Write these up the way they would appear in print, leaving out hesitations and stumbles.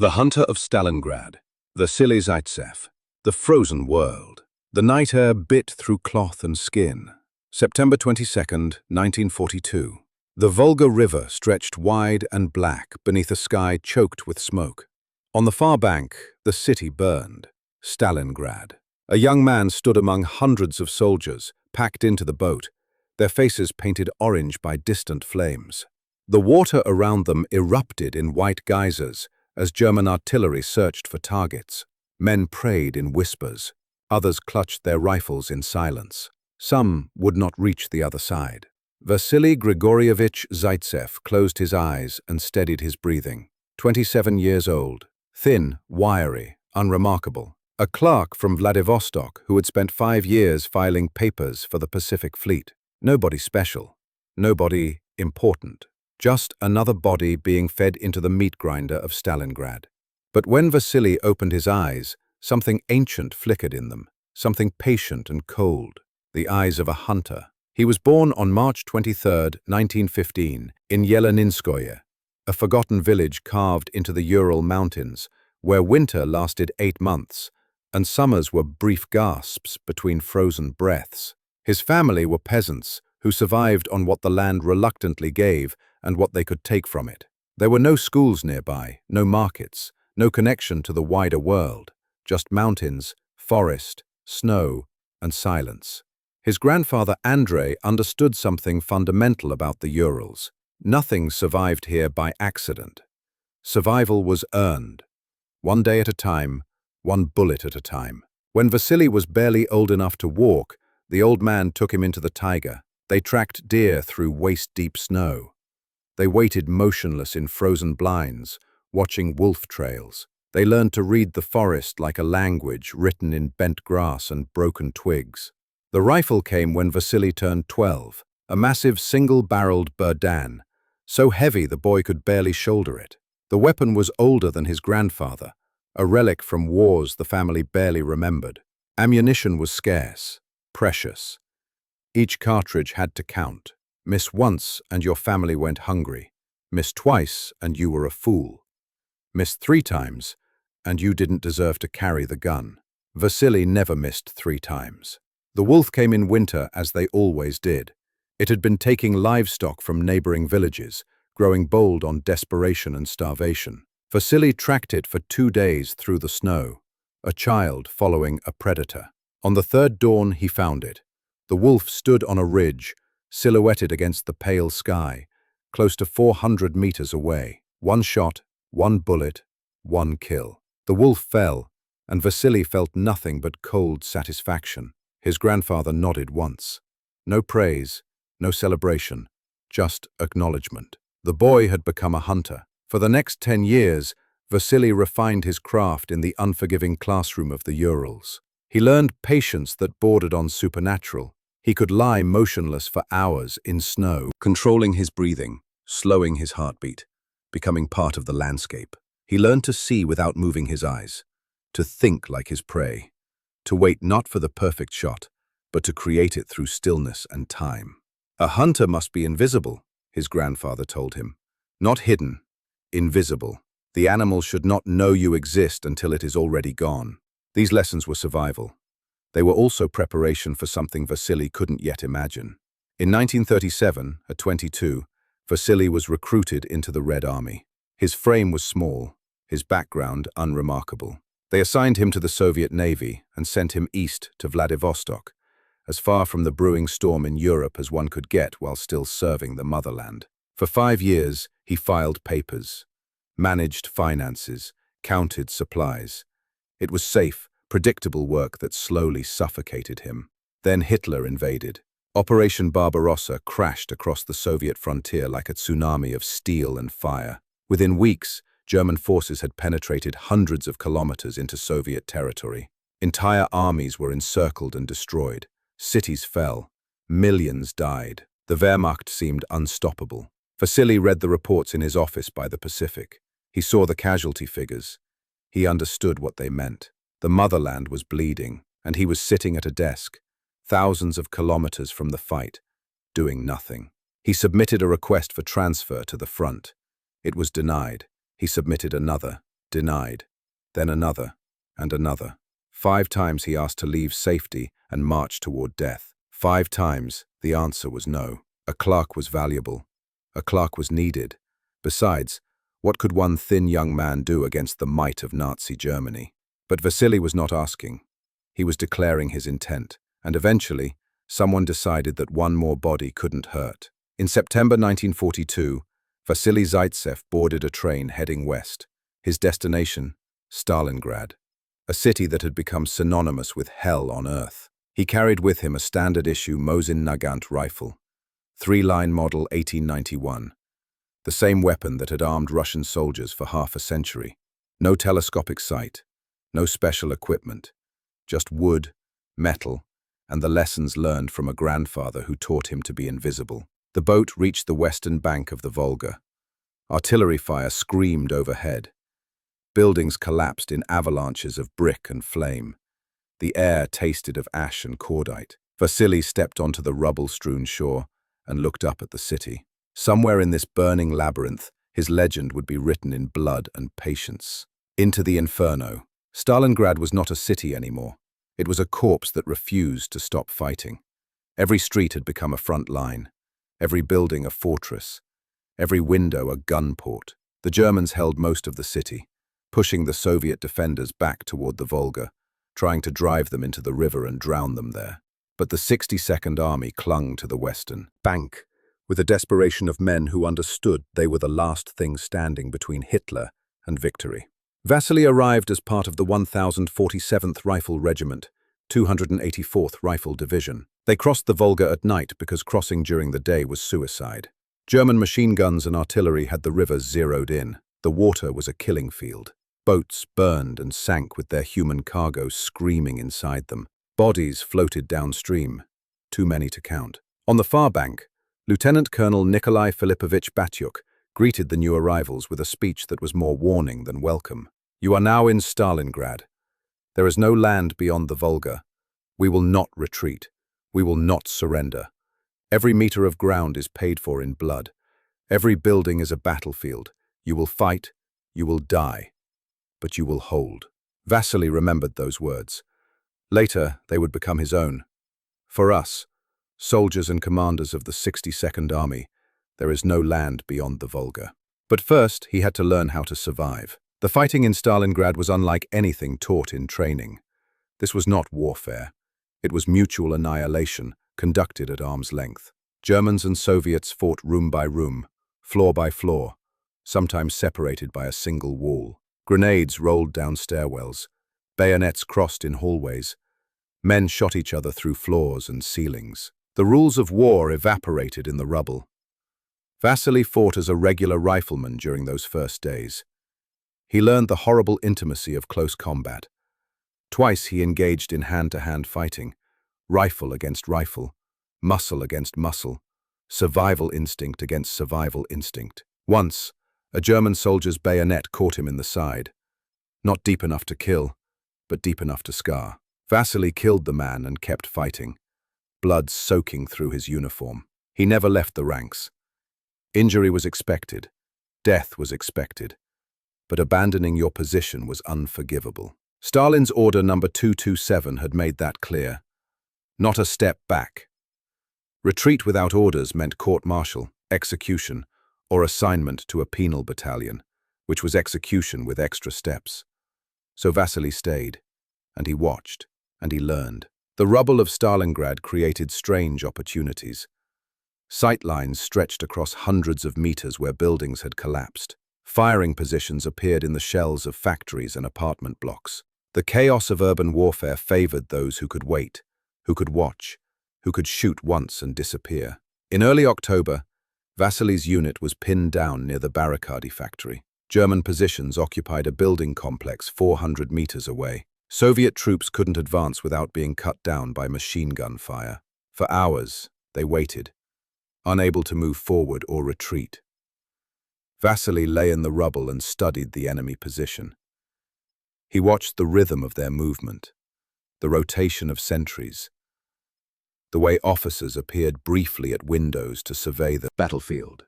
The Hunter of Stalingrad, Vasily Zaytsev, The Frozen World. The night air bit through cloth and skin. September 22nd, 1942. The Volga River stretched wide and black beneath a sky choked with smoke. On the far bank, the city burned. Stalingrad. A young man stood among hundreds of soldiers, packed into the boat, their faces painted orange by distant flames. The water around them erupted in white geysers as German artillery searched for targets. Men prayed in whispers. Others clutched their rifles in silence. Some would not reach the other side. Vasily Grigorievich Zaytsev closed his eyes and steadied his breathing. 27 years old, thin, wiry, unremarkable. A clerk from Vladivostok who had spent 5 years filing papers for the Pacific Fleet. Nobody special. Nobody important. Just another body being fed into the meat grinder of Stalingrad. But when Vasily opened his eyes, something ancient flickered in them, something patient and cold, the eyes of a hunter. He was born on March 23, 1915, in Yeleninskoye, a forgotten village carved into the Ural Mountains, where winter lasted 8 months, and summers were brief gasps between frozen breaths. His family were peasants who survived on what the land reluctantly gave and what they could take from it. There were no schools nearby, no markets, no connection to the wider world, just mountains, forest, snow, and silence. His grandfather Andrei understood something fundamental about the Urals. Nothing survived here by accident. Survival was earned. One day at a time, one bullet at a time. When Vasily was barely old enough to walk, the old man took him into the taiga. They tracked deer through waist-deep snow. They waited motionless in frozen blinds, watching wolf trails. They learned to read the forest like a language written in bent grass and broken twigs. The rifle came when Vasily turned 12, a massive single-barreled Berdan, so heavy the boy could barely shoulder it. The weapon was older than his grandfather, a relic from wars the family barely remembered. Ammunition was scarce, precious. Each cartridge had to count. Miss once and your family went hungry. Miss twice and you were a fool. Miss 3 times and you didn't deserve to carry the gun. Vasily never missed 3 times. The wolf came in winter as they always did. It had been taking livestock from neighboring villages, growing bold on desperation and starvation. Vasily tracked it for 2 days through the snow, a child following a predator. On the 3rd dawn he found it. The wolf stood on a ridge, silhouetted against the pale sky, close to 400 meters away. 1 shot, 1 bullet, 1 kill. The wolf fell, and Vasily felt nothing but cold satisfaction. His grandfather nodded once. No praise, no celebration, just acknowledgement. The boy had become a hunter. For the next 10 years, Vasily refined his craft in the unforgiving classroom of the Urals. He learned patience that bordered on supernatural. He could lie motionless for hours in snow, controlling his breathing, slowing his heartbeat, becoming part of the landscape. He learned to see without moving his eyes, to think like his prey, to wait not for the perfect shot, but to create it through stillness and time. A hunter must be invisible, his grandfather told him. Not hidden, invisible. The animal should not know you exist until it is already gone. These lessons were survival. They were also preparation for something Vasily couldn't yet imagine. In 1937, at 22, Vasily was recruited into the Red Army. His frame was small, his background unremarkable. They assigned him to the Soviet Navy and sent him east to Vladivostok, as far from the brewing storm in Europe as one could get while still serving the motherland. For 5 years, he filed papers, managed finances, counted supplies. It was safe, predictable work that slowly suffocated him. Then Hitler invaded. Operation Barbarossa crashed across the Soviet frontier like a tsunami of steel and fire. Within weeks, German forces had penetrated hundreds of kilometers into Soviet territory. Entire armies were encircled and destroyed. Cities fell. Millions died. The Wehrmacht seemed unstoppable. Vasily read the reports in his office by the Pacific. He saw the casualty figures. He understood what they meant. The motherland was bleeding, and he was sitting at a desk, thousands of kilometers from the fight, doing nothing. He submitted a request for transfer to the front. It was denied. He submitted another. denied. Then another, and another. 5 times he asked to leave safety and march toward death. 5 times the answer was no. A clerk was valuable. A clerk was needed. Besides, what could one thin young man do against the might of Nazi Germany? But Vasily was not asking. He was declaring his intent, and eventually, someone decided that one more body couldn't hurt. In September 1942, Vasily Zaytsev boarded a train heading west. His destination, Stalingrad, a city that had become synonymous with hell on earth. He carried with him a standard-issue Mosin Nagant rifle, 3-line model 1891, the same weapon that had armed Russian soldiers for half a century. No telescopic sight, no special equipment, just wood, metal, and the lessons learned from a grandfather who taught him to be invisible. The boat reached the western bank of the Volga. Artillery fire screamed overhead. Buildings collapsed in avalanches of brick and flame. The air tasted of ash and cordite. Vasily stepped onto the rubble-strewn shore and looked up at the city. Somewhere in this burning labyrinth, his legend would be written in blood and patience. Into the inferno. Stalingrad was not a city anymore. It was a corpse that refused to stop fighting. Every street had become a front line. Every building a fortress. Every window a gun port. The Germans held most of the city, pushing the Soviet defenders back toward the Volga, trying to drive them into the river and drown them there. But the 62nd Army clung to the western bank, with the desperation of men who understood they were the last thing standing between Hitler and victory. Vasily arrived as part of the 1047th Rifle Regiment, 284th Rifle Division. They crossed the Volga at night because crossing during the day was suicide. German machine guns and artillery had the river zeroed in. The water was a killing field. Boats burned and sank with their human cargo screaming inside them. Bodies floated downstream, too many to count. On the far bank, Lieutenant Colonel Nikolai Filipovich Batyuk greeted the new arrivals with a speech that was more warning than welcome. "You are now in Stalingrad. There is no land beyond the Volga. We will not retreat. We will not surrender. Every meter of ground is paid for in blood. Every building is a battlefield. You will fight, you will die, but you will hold." Vasily remembered those words. Later, they would become his own. For us, soldiers and commanders of the 62nd Army, there is no land beyond the Volga. But first, he had to learn how to survive. The fighting in Stalingrad was unlike anything taught in training. This was not warfare. It was mutual annihilation, conducted at arm's length. Germans and Soviets fought room by room, floor by floor, sometimes separated by a single wall. Grenades rolled down stairwells. Bayonets crossed in hallways. Men shot each other through floors and ceilings. The rules of war evaporated in the rubble. Vasily fought as a regular rifleman during those first days. He learned the horrible intimacy of close combat. Twice he engaged in hand-to-hand fighting, rifle against rifle, muscle against muscle, survival instinct against survival instinct. Once, a German soldier's bayonet caught him in the side. Not deep enough to kill, but deep enough to scar. Vasily killed the man and kept fighting, blood soaking through his uniform. He never left the ranks. Injury was expected, death was expected, but abandoning your position was unforgivable. Stalin's Order number 227 had made that clear. Not a step back. Retreat without orders meant court-martial, execution, or assignment to a penal battalion, which was execution with extra steps. So Vasily stayed, and he watched, and he learned. The rubble of Stalingrad created strange opportunities. Sightlines stretched across hundreds of meters where buildings had collapsed. Firing positions appeared in the shells of factories and apartment blocks. The chaos of urban warfare favored those who could wait, who could watch, who could shoot once and disappear. In early October, Vasily's unit was pinned down near the Barricadi factory. German positions occupied a building complex 400 meters away. Soviet troops couldn't advance without being cut down by machine gun fire. For hours, they waited, unable to move forward or retreat. Vasily lay in the rubble and studied the enemy position. He watched the rhythm of their movement, the rotation of sentries, the way officers appeared briefly at windows to survey the battlefield.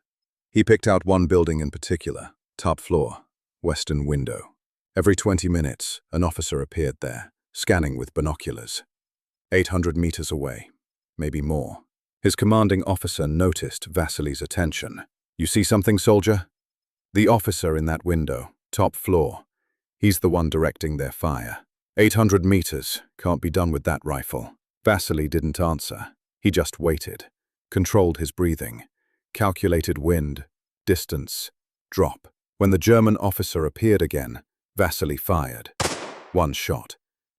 He picked out one building in particular, top floor, western window. Every 20 minutes, an officer appeared there, scanning with binoculars. 800 meters away, maybe more. His commanding officer noticed Vasily's attention. "You see something, soldier?" The officer in that window, top floor. He's the one directing their fire. 800 meters, can't be done with that rifle. Vasily didn't answer. He just waited, controlled his breathing, calculated wind, distance, drop. When the German officer appeared again, Vasily fired. One shot.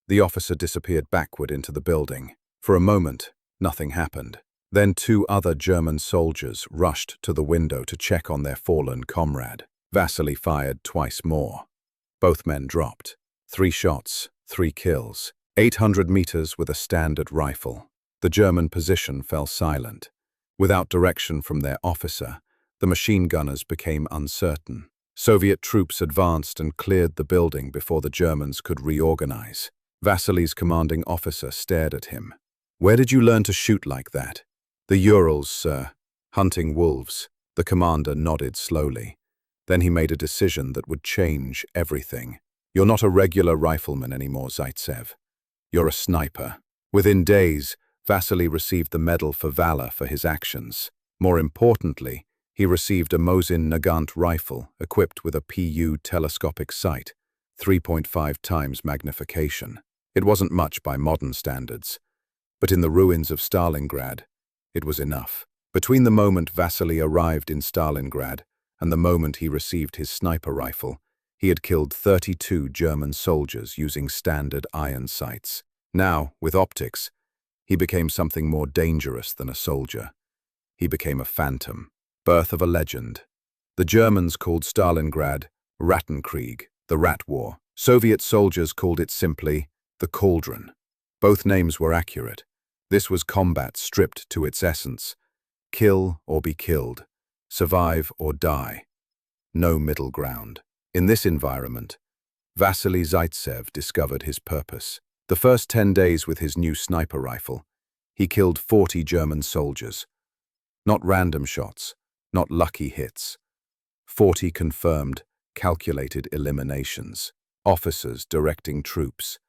The officer disappeared backward into the building. For a moment, nothing happened. Then two other German soldiers rushed to the window to check on their fallen comrade. Vasily fired twice more. Both men dropped. 3 shots, 3 kills. 800 meters with a standard rifle. The German position fell silent. Without direction from their officer, the machine gunners became uncertain. Soviet troops advanced and cleared the building before the Germans could reorganize. Vasily's commanding officer stared at him. "Where did you learn to shoot like that?" "The Urals, sir. Hunting wolves." The commander nodded slowly. Then he made a decision that would change everything. "You're not a regular rifleman anymore, Zaytsev. You're a sniper." Within days, Vasily received the Medal for Valor for his actions. More importantly, he received a Mosin Nagant rifle equipped with a PU telescopic sight, 3.5 times magnification. It wasn't much by modern standards, but in the ruins of Stalingrad, it was enough. Between the moment Vasily arrived in Stalingrad and the moment he received his sniper rifle, he had killed 32 German soldiers using standard iron sights. Now, with optics, he became something more dangerous than a soldier. He became a phantom. Birth of a legend. The Germans called Stalingrad Rattenkrieg, the Rat War. Soviet soldiers called it simply the Cauldron. Both names were accurate. This was combat stripped to its essence. Kill or be killed. Survive or die. No middle ground. In this environment, Vasily Zaytsev discovered his purpose. The first 10 days with his new sniper rifle, he killed 40 German soldiers. Not random shots, not lucky hits. 40 confirmed, calculated eliminations. Officers directing troops,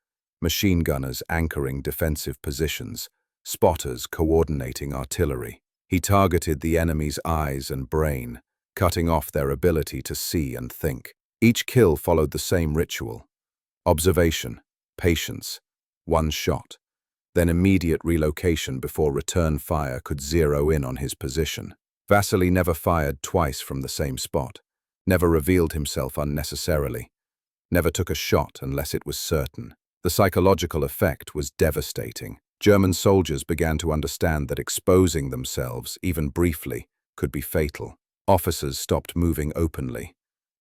machine gunners anchoring defensive positions, spotters coordinating artillery. He targeted the enemy's eyes and brain, cutting off their ability to see and think. Each kill followed the same ritual. Observation, patience, one shot, then immediate relocation before return fire could zero in on his position. Vasily never fired twice from the same spot, never revealed himself unnecessarily, never took a shot unless it was certain. The psychological effect was devastating. German soldiers began to understand that exposing themselves, even briefly, could be fatal. Officers stopped moving openly.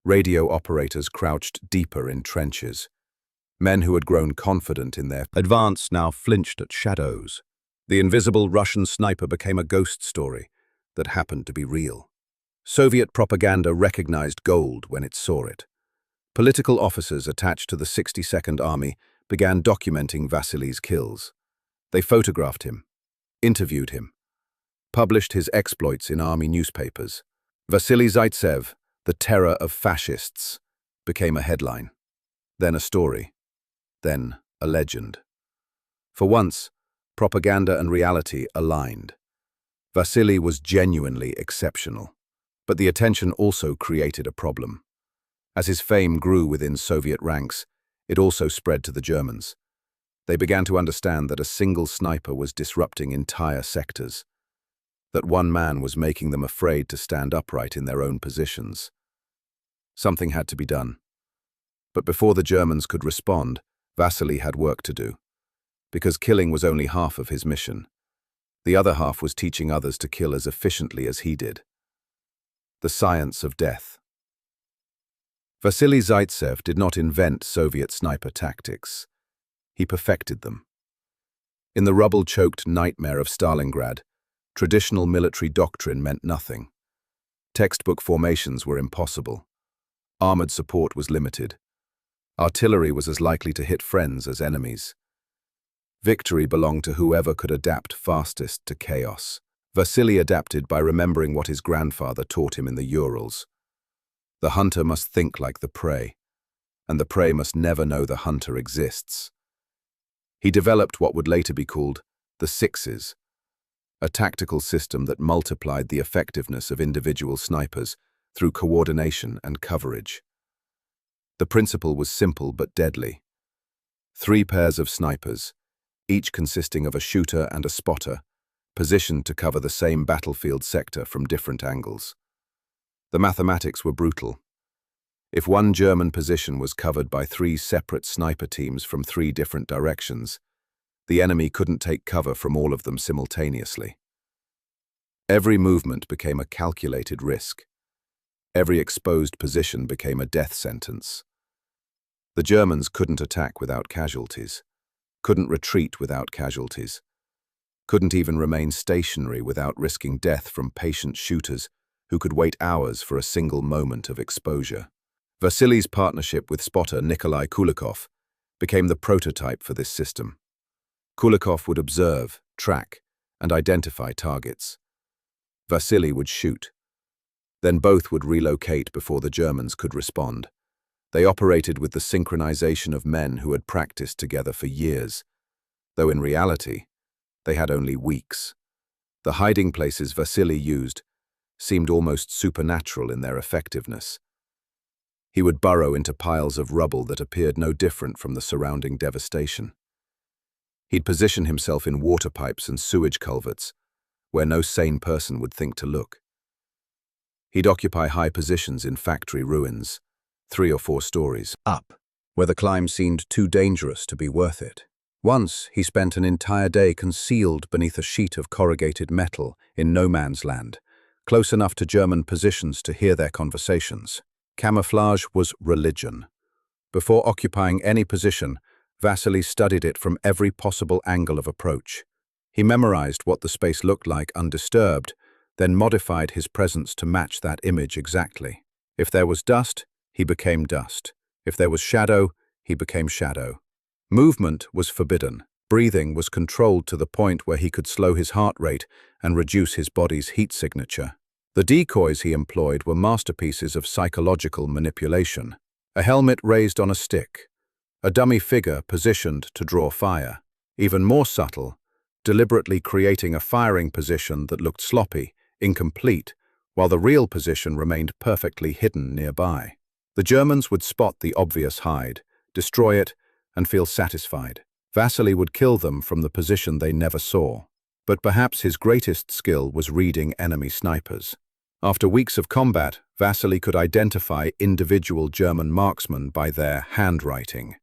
Radio operators crouched deeper in trenches. Men who had grown confident in their advance now flinched at shadows. The invisible Russian sniper became a ghost story that happened to be real. Soviet propaganda recognized gold when it saw it. Political officers attached to the 62nd Army began documenting Vasily's kills. They photographed him, interviewed him, published his exploits in army newspapers. Vasily Zaytsev, the terror of fascists, became a headline, then a story, then a legend. For once, propaganda and reality aligned. Vasily was genuinely exceptional, but the attention also created a problem. As his fame grew within Soviet ranks, it also spread to the Germans. They began to understand that a single sniper was disrupting entire sectors, that one man was making them afraid to stand upright in their own positions. Something had to be done. But before the Germans could respond, Vasily had work to do, because killing was only half of his mission. The other half was teaching others to kill as efficiently as he did. The science of death. Vasily Zaytsev did not invent Soviet sniper tactics. He perfected them. In the rubble-choked nightmare of Stalingrad, traditional military doctrine meant nothing. Textbook formations were impossible. Armored support was limited. Artillery was as likely to hit friends as enemies. Victory belonged to whoever could adapt fastest to chaos. Vasily adapted by remembering what his grandfather taught him in the Urals. The hunter must think like the prey. and the prey must never know the hunter exists. He developed what would later be called the Sixes, a tactical system that multiplied the effectiveness of individual snipers through coordination and coverage. The principle was simple but deadly. 3 pairs of snipers, each consisting of a shooter and a spotter, positioned to cover the same battlefield sector from different angles. The mathematics were brutal. If one German position was covered by 3 separate sniper teams from 3 different directions, the enemy couldn't take cover from all of them simultaneously. Every movement became a calculated risk. Every exposed position became a death sentence. The Germans couldn't attack without casualties, couldn't retreat without casualties, couldn't even remain stationary without risking death from patient shooters who could wait hours for a single moment of exposure. Vasily's partnership with spotter Nikolai Kulikov became the prototype for this system. Kulikov would observe, track, and identify targets. Vasily would shoot. Then both would relocate before the Germans could respond. They operated with the synchronization of men who had practiced together for years, though in reality, they had only weeks. The hiding places Vasily used seemed almost supernatural in their effectiveness. He would burrow into piles of rubble that appeared no different from the surrounding devastation. He'd position himself in water pipes and sewage culverts, where no sane person would think to look. He'd occupy high positions in factory ruins, 3 or 4 stories up, where the climb seemed too dangerous to be worth it. Once, he spent an entire day concealed beneath a sheet of corrugated metal in no man's land, close enough to German positions to hear their conversations. Camouflage was religion. Before occupying any position, Vasily studied it from every possible angle of approach. He memorized what the space looked like undisturbed, then modified his presence to match that image exactly. If there was dust, he became dust. If there was shadow, he became shadow. Movement was forbidden. Breathing was controlled to the point where he could slow his heart rate and reduce his body's heat signature. The decoys he employed were masterpieces of psychological manipulation. A helmet raised on a stick, a dummy figure positioned to draw fire. Even more subtle, deliberately creating a firing position that looked sloppy, incomplete, while the real position remained perfectly hidden nearby. The Germans would spot the obvious hide, destroy it, and feel satisfied. Vasily would kill them from the position they never saw. But perhaps his greatest skill was reading enemy snipers. After weeks of combat, Vasily could identify individual German marksmen by their handwriting,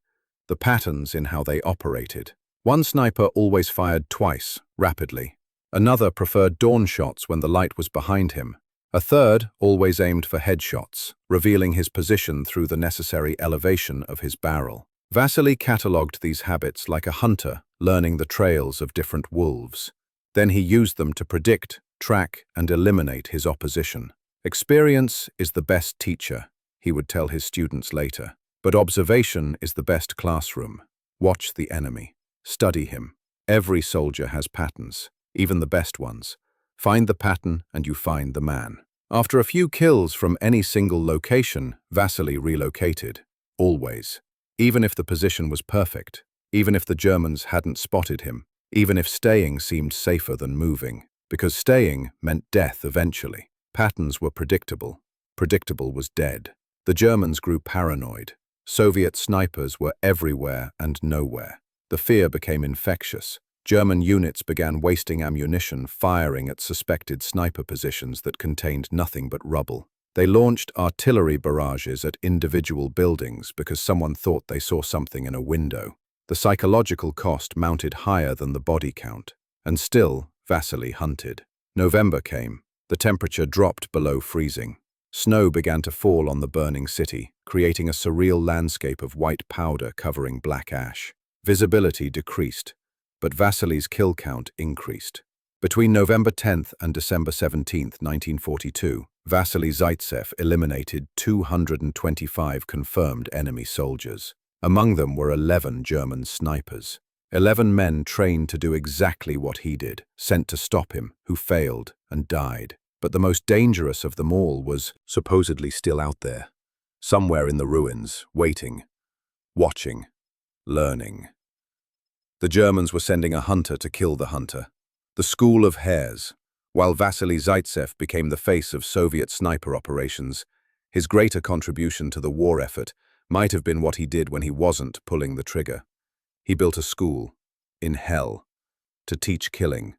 the patterns in how they operated. One sniper always fired twice, rapidly. Another preferred dawn shots when the light was behind him. A third always aimed for headshots, revealing his position through the necessary elevation of his barrel. Vasily catalogued these habits like a hunter learning the trails of different wolves. Then he used them to predict, track, and eliminate his opposition. Experience is the best teacher, he would tell his students later. But observation is the best classroom. Watch the enemy. Study him. Every soldier has patterns, even the best ones. Find the pattern and you find the man. After a few kills from any single location, Vasily relocated. Always. Even if the position was perfect. Even if the Germans hadn't spotted him. Even if staying seemed safer than moving. Because staying meant death eventually. Patterns were predictable. Predictable was dead. The Germans grew paranoid. Soviet snipers were everywhere and nowhere. The fear became infectious. German units began wasting ammunition firing at suspected sniper positions that contained nothing but rubble. They launched artillery barrages at individual buildings because someone thought they saw something in a window. The psychological cost mounted higher than the body count. And still, Vasily hunted. November came. The temperature dropped below freezing. Snow began to fall on the burning city, creating a surreal landscape of white powder covering black ash. Visibility decreased, but Vasily's kill count increased. Between November 10th and December 17th, 1942, Vasily Zaytsev eliminated 225 confirmed enemy soldiers. Among them were 11 German snipers. 11 men trained to do exactly what he did, sent to stop him, who failed and died. But the most dangerous of them all was supposedly still out there, somewhere in the ruins, waiting, watching, learning. The Germans were sending a hunter to kill the hunter. The school of hares. While Vasily Zaytsev became the face of Soviet sniper operations, his greater contribution to the war effort might have been what he did when he wasn't pulling the trigger. He built a school, in hell, to teach killing.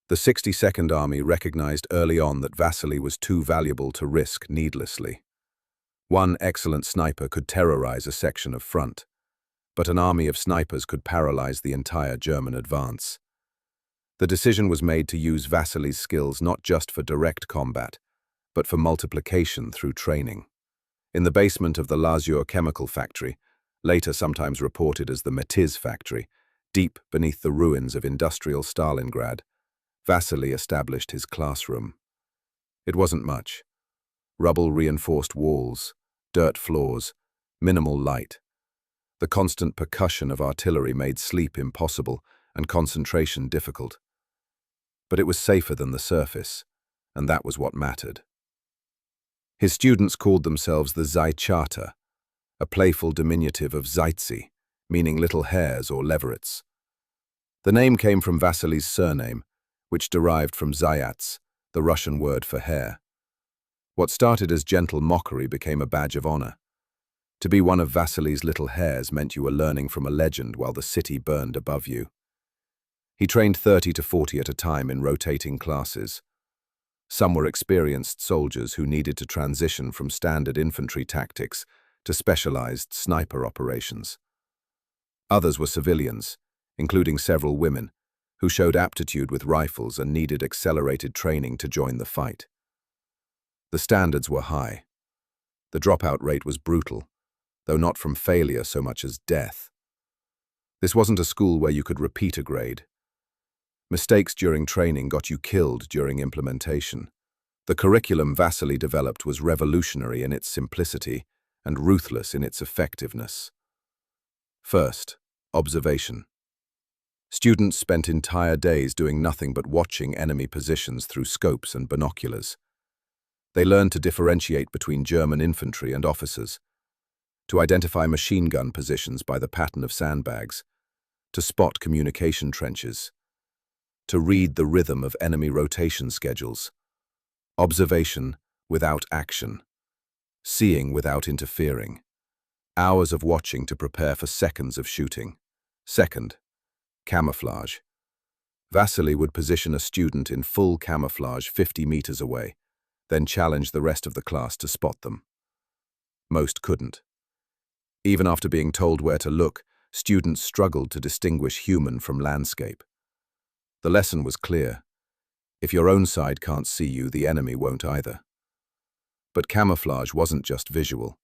The 62nd Army recognized early on that Vasily was too valuable to risk needlessly. One excellent sniper could terrorize a section of front, but an army of snipers could paralyze the entire German advance. The decision was made to use Vasily's skills not just for direct combat, but for multiplication through training. In the basement of the Lazur chemical factory, later sometimes reported as the Metiz factory, deep beneath the ruins of industrial Stalingrad, Vasily established his classroom. It wasn't much. Rubble-reinforced walls, dirt floors, minimal light. The constant percussion of artillery made sleep impossible and concentration difficult. But it was safer than the surface, and that was what mattered. His students called themselves the zaichata, a playful diminutive of zaitsi, meaning little hares or leverets. The name came from Vasily's surname, which derived from zayats, the Russian word for hare. What started as gentle mockery became a badge of honor. To be one of Vasily's little hares meant you were learning from a legend while the city burned above you. He trained 30 to 40 at a time in rotating classes. Some were experienced soldiers who needed to transition from standard infantry tactics to specialized sniper operations. Others were civilians, including several women, who showed aptitude with rifles and needed accelerated training to join the fight. The standards were high. The dropout rate was brutal, though not from failure so much as death. This wasn't a school where you could repeat a grade. Mistakes during training got you killed during implementation. The curriculum Vasily developed was revolutionary in its simplicity and ruthless in its effectiveness. First, observation. Students spent entire days doing nothing but watching enemy positions through scopes and binoculars. They learned to differentiate between German infantry and officers, to identify machine gun positions by the pattern of sandbags, to spot communication trenches, to read the rhythm of enemy rotation schedules. Observation without action. Seeing without interfering. Hours of watching to prepare for seconds of shooting. Second, camouflage. Vasily would position a student in full camouflage 50 meters away, then challenge the rest of the class to spot them. Most couldn't. Even after being told where to look, students struggled to distinguish human from landscape. The lesson was clear. If your own side can't see you, the enemy won't either. But camouflage wasn't just visual.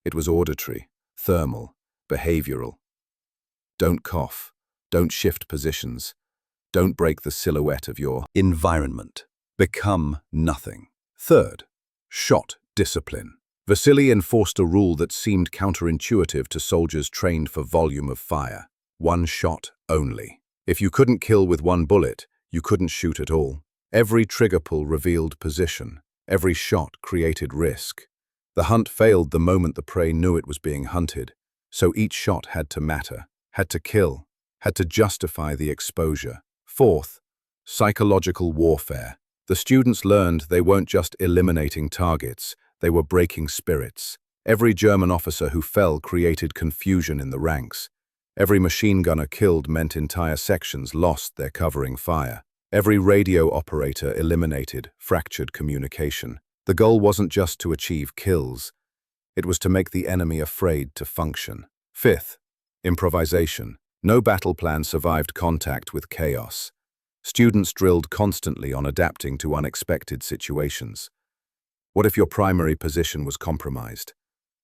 It was auditory, thermal, behavioral. Don't cough. Don't shift positions. Don't break the silhouette of your environment. Become nothing. Third, shot discipline. Vasily enforced a rule that seemed counterintuitive to soldiers trained for volume of fire. One shot only. If you couldn't kill with one bullet, you couldn't shoot at all. Every trigger pull revealed position. Every shot created risk. The hunt failed the moment the prey knew it was being hunted, so each shot had to matter, had to kill, had to justify the exposure. Fourth, psychological warfare. The students learned they weren't just eliminating targets, they were breaking spirits. Every German officer who fell created confusion in the ranks. Every machine gunner killed meant entire sections lost their covering fire. Every radio operator eliminated, fractured communication. The goal wasn't just to achieve kills, it was to make the enemy afraid to function. Fifth, improvisation. No battle plan survived contact with chaos. Students drilled constantly on adapting to unexpected situations. What if your primary position was compromised?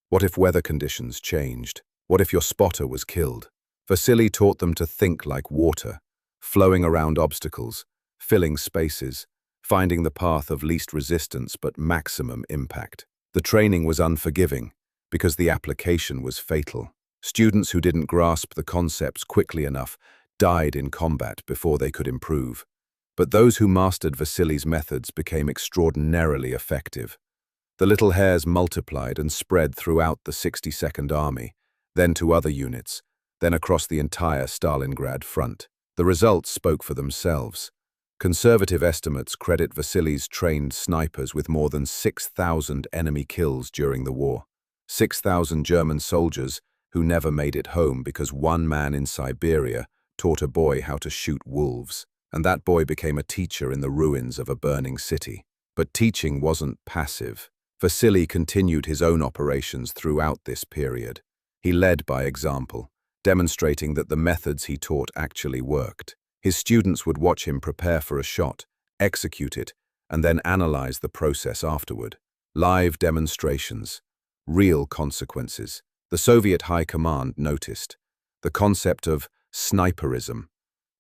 What if weather conditions changed? What if your spotter was killed? Vasily taught them to think like water, flowing around obstacles, filling spaces, finding the path of least resistance but maximum impact. The training was unforgiving because the application was fatal. Students who didn't grasp the concepts quickly enough died in combat before they could improve. But those who mastered Vasily's methods became extraordinarily effective. The little hares multiplied and spread throughout the 62nd Army, then to other units, then across the entire Stalingrad front. The results spoke for themselves. Conservative estimates credit Vasily's trained snipers with more than 6,000 enemy kills during the war. 6,000 German soldiers who never made it home because one man in Siberia taught a boy how to shoot wolves, and that boy became a teacher in the ruins of a burning city. But teaching wasn't passive. Vasily continued his own operations throughout this period. He led by example, demonstrating that the methods he taught actually worked. His students would watch him prepare for a shot, execute it, and then analyze the process afterward. Live demonstrations, real consequences. The Soviet High Command noticed the concept of sniperism,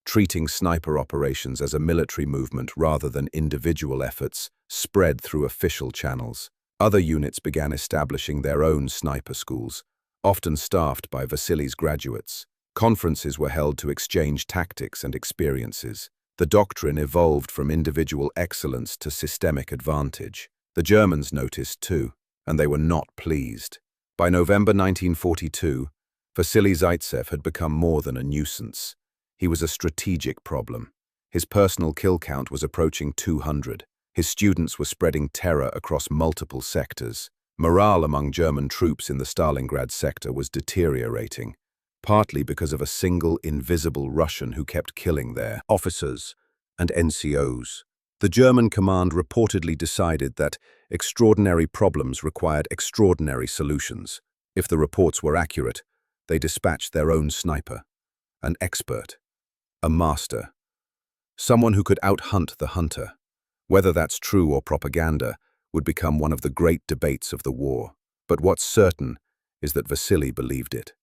treating sniper operations as a military movement rather than individual efforts, spread through official channels. Other units began establishing their own sniper schools, often staffed by Vasily's graduates. Conferences were held to exchange tactics and experiences. The doctrine evolved from individual excellence to systemic advantage. The Germans noticed too, and they were not pleased. By November 1942, Vasily Zaytsev had become more than a nuisance. He was a strategic problem. His personal kill count was approaching 200. His students were spreading terror across multiple sectors. Morale among German troops in the Stalingrad sector was deteriorating, partly because of a single invisible Russian who kept killing their officers and NCOs. The German command reportedly decided that extraordinary problems required extraordinary solutions. If the reports were accurate, they dispatched their own sniper, an expert, a master, someone who could out-hunt the hunter. Whether that's true or propaganda would become one of the great debates of the war. But what's certain is that Vasily believed it,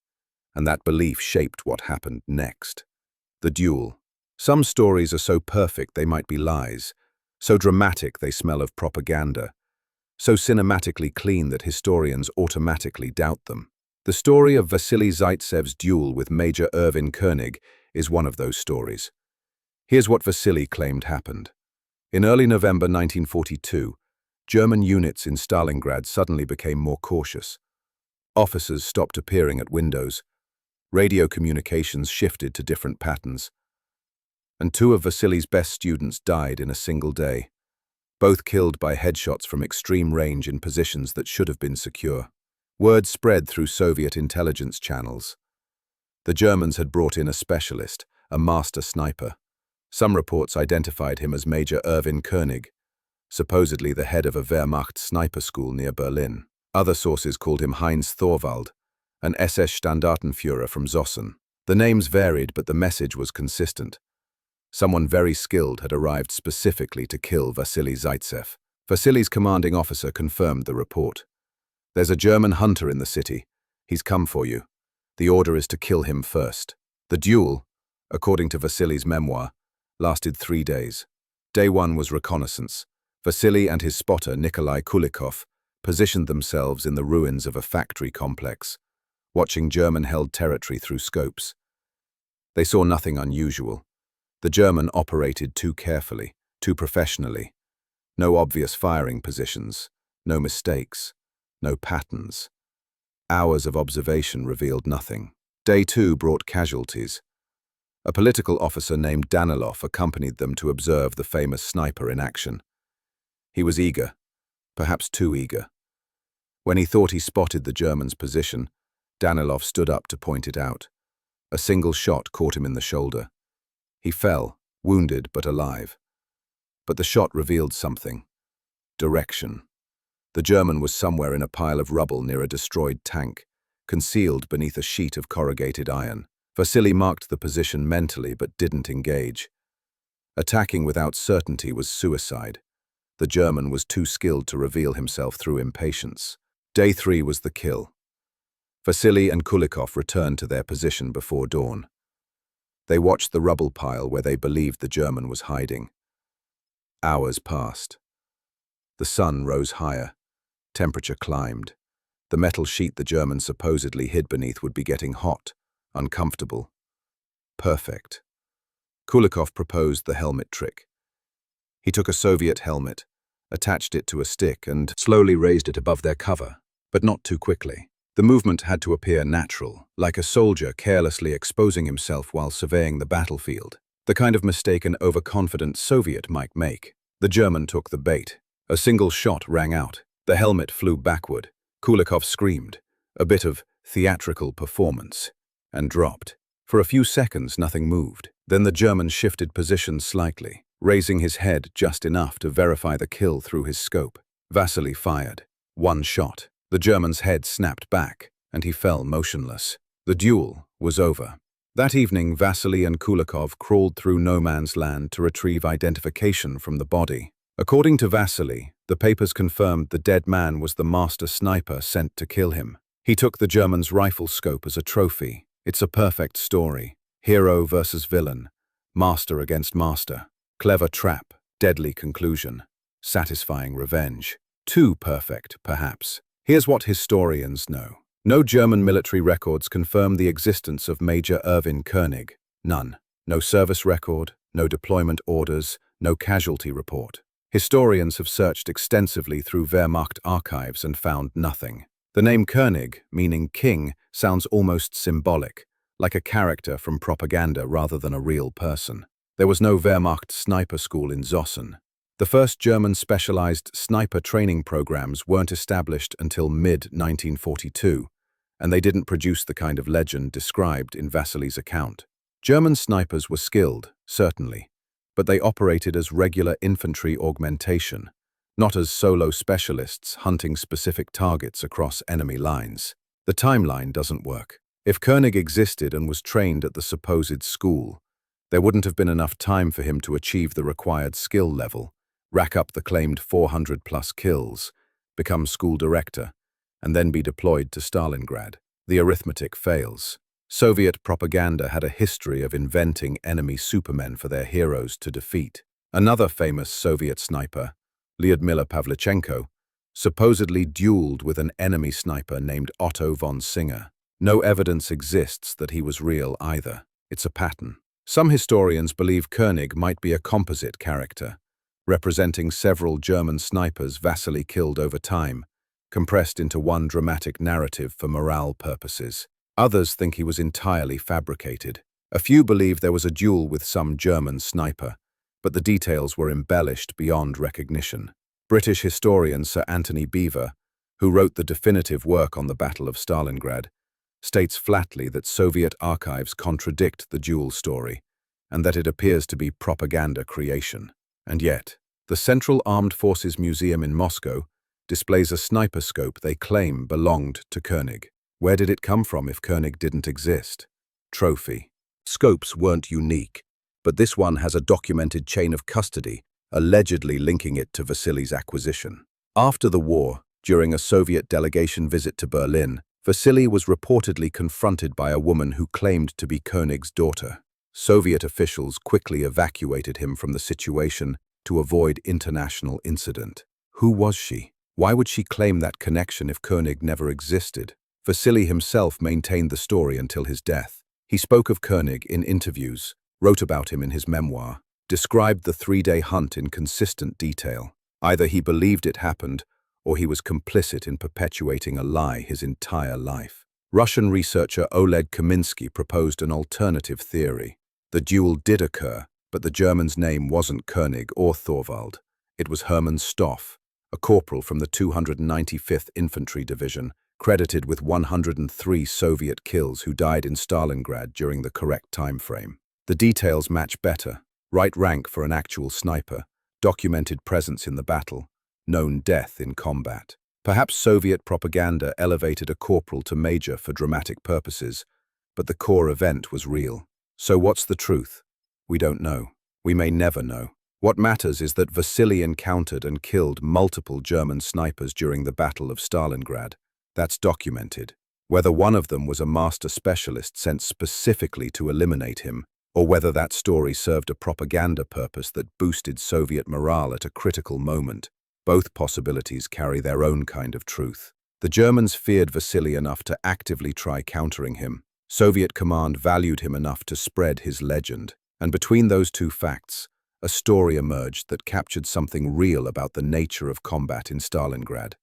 and that belief shaped what happened next. The duel. Some stories are so perfect they might be lies, so dramatic they smell of propaganda, so cinematically clean that historians automatically doubt them. The story of Vasily Zaytsev's duel with Major Erwin Koenig is one of those stories. Here's what Vasily claimed happened. In early November 1942, German units in Stalingrad suddenly became more cautious. Officers stopped appearing at windows. Radio communications shifted to different patterns. And two of Vasily's best students died in a single day, both killed by headshots from extreme range in positions that should have been secure. Word spread through Soviet intelligence channels. The Germans had brought in a specialist, a master sniper. Some reports identified him as Major Erwin Koenig, supposedly the head of a Wehrmacht sniper school near Berlin. Other sources called him Heinz Thorwald, an SS Standartenführer from Zossen. The names varied, but the message was consistent. Someone very skilled had arrived specifically to kill Vasily Zaytsev. Vasily's commanding officer confirmed the report. "There's a German hunter in the city. He's come for you. The order is to kill him first." The duel, according to Vasily's memoir, lasted 3 days. Day 1 was reconnaissance. Vasily and his spotter, Nikolai Kulikov, positioned themselves in the ruins of a factory complex, watching German-held territory through scopes. They saw nothing unusual. The German operated too carefully, too professionally. No obvious firing positions, no mistakes, no patterns. Hours of observation revealed nothing. Day 2 brought casualties. A political officer named Danilov accompanied them to observe the famous sniper in action. He was eager, perhaps too eager. When he thought he spotted the German's position, Danilov stood up to point it out. A single shot caught him in the shoulder. He fell, wounded but alive. But the shot revealed something. Direction. The German was somewhere in a pile of rubble near a destroyed tank, concealed beneath a sheet of corrugated iron. Vasily marked the position mentally but didn't engage. Attacking without certainty was suicide. The German was too skilled to reveal himself through impatience. Day 3 was the kill. Vasily and Kulikov returned to their position before dawn. They watched the rubble pile where they believed the German was hiding. Hours passed. The sun rose higher. Temperature climbed. The metal sheet the German supposedly hid beneath would be getting hot, uncomfortable. Perfect. Kulikov proposed the helmet trick. He took a Soviet helmet, attached it to a stick and slowly raised it above their cover, but not too quickly. The movement had to appear natural, like a soldier carelessly exposing himself while surveying the battlefield, the kind of mistake an overconfident Soviet might make. The German took the bait. A single shot rang out. The helmet flew backward. Kulikov screamed, a bit of theatrical performance, and dropped. For a few seconds, nothing moved. Then the German shifted position slightly, raising his head just enough to verify the kill through his scope. Vasily fired. One shot. The German's head snapped back, and he fell motionless. The duel was over. That evening, Vasily and Kulikov crawled through no man's land to retrieve identification from the body. According to Vasily, the papers confirmed the dead man was the master sniper sent to kill him. He took the German's rifle scope as a trophy. It's a perfect story. Hero versus villain. Master against master. Clever trap. Deadly conclusion. Satisfying revenge. Too perfect, perhaps. Here's what historians know. No German military records confirm the existence of Major Erwin Koenig. None. No service record, no deployment orders, no casualty report. Historians have searched extensively through Wehrmacht archives and found nothing. The name Koenig, meaning king, sounds almost symbolic, like a character from propaganda rather than a real person. There was no Wehrmacht sniper school in Zossen. The first German specialized sniper training programs weren't established until mid-1942, and they didn't produce the kind of legend described in Vasily's account. German snipers were skilled, certainly, but they operated as regular infantry augmentation, not as solo specialists hunting specific targets across enemy lines. The timeline doesn't work. If Koenig existed and was trained at the supposed school, there wouldn't have been enough time for him to achieve the required skill level, rack up the claimed 400-plus kills, become school director, and then be deployed to Stalingrad. The arithmetic fails. Soviet propaganda had a history of inventing enemy supermen for their heroes to defeat. Another famous Soviet sniper, Lyudmila Pavlichenko, supposedly dueled with an enemy sniper named Otto von Singer. No evidence exists that he was real either. It's a pattern. Some historians believe Koenig might be a composite character, representing several German snipers Vasily killed over time, compressed into one dramatic narrative for morale purposes. Others think he was entirely fabricated. A few believe there was a duel with some German sniper, but the details were embellished beyond recognition. British historian Sir Anthony Beevor, who wrote the definitive work on the Battle of Stalingrad, states flatly that Soviet archives contradict the duel story, and that it appears to be propaganda creation. And yet, the Central Armed Forces Museum in Moscow displays a sniper scope they claim belonged to Koenig. Where did it come from if Koenig didn't exist? Trophy. Scopes weren't unique, but this one has a documented chain of custody, allegedly linking it to Vasily's acquisition. After the war, during a Soviet delegation visit to Berlin, Vasily was reportedly confronted by a woman who claimed to be Koenig's daughter. Soviet officials quickly evacuated him from the situation to avoid international incident. Who was she? Why would she claim that connection if Koenig never existed? Vasily himself maintained the story until his death. He spoke of Koenig in interviews, wrote about him in his memoir, described the three-day hunt in consistent detail. Either he believed it happened, or he was complicit in perpetuating a lie his entire life. Russian researcher Oleg Kaminsky proposed an alternative theory. The duel did occur, but the German's name wasn't Koenig or Thorwald. It was Hermann Stoff, a corporal from the 295th Infantry Division, credited with 103 Soviet kills who died in Stalingrad during the correct time frame. The details match better. Right rank for an actual sniper, documented presence in the battle, known death in combat. Perhaps Soviet propaganda elevated a corporal to major for dramatic purposes, but the core event was real. So what's the truth? We don't know. We may never know. What matters is that Vasily encountered and killed multiple German snipers during the Battle of Stalingrad. That's documented. Whether one of them was a master specialist sent specifically to eliminate him, or whether that story served a propaganda purpose that boosted Soviet morale at a critical moment, both possibilities carry their own kind of truth. The Germans feared Vasily enough to actively try countering him. Soviet command valued him enough to spread his legend. And between those two facts, a story emerged that captured something real about the nature of combat in Stalingrad.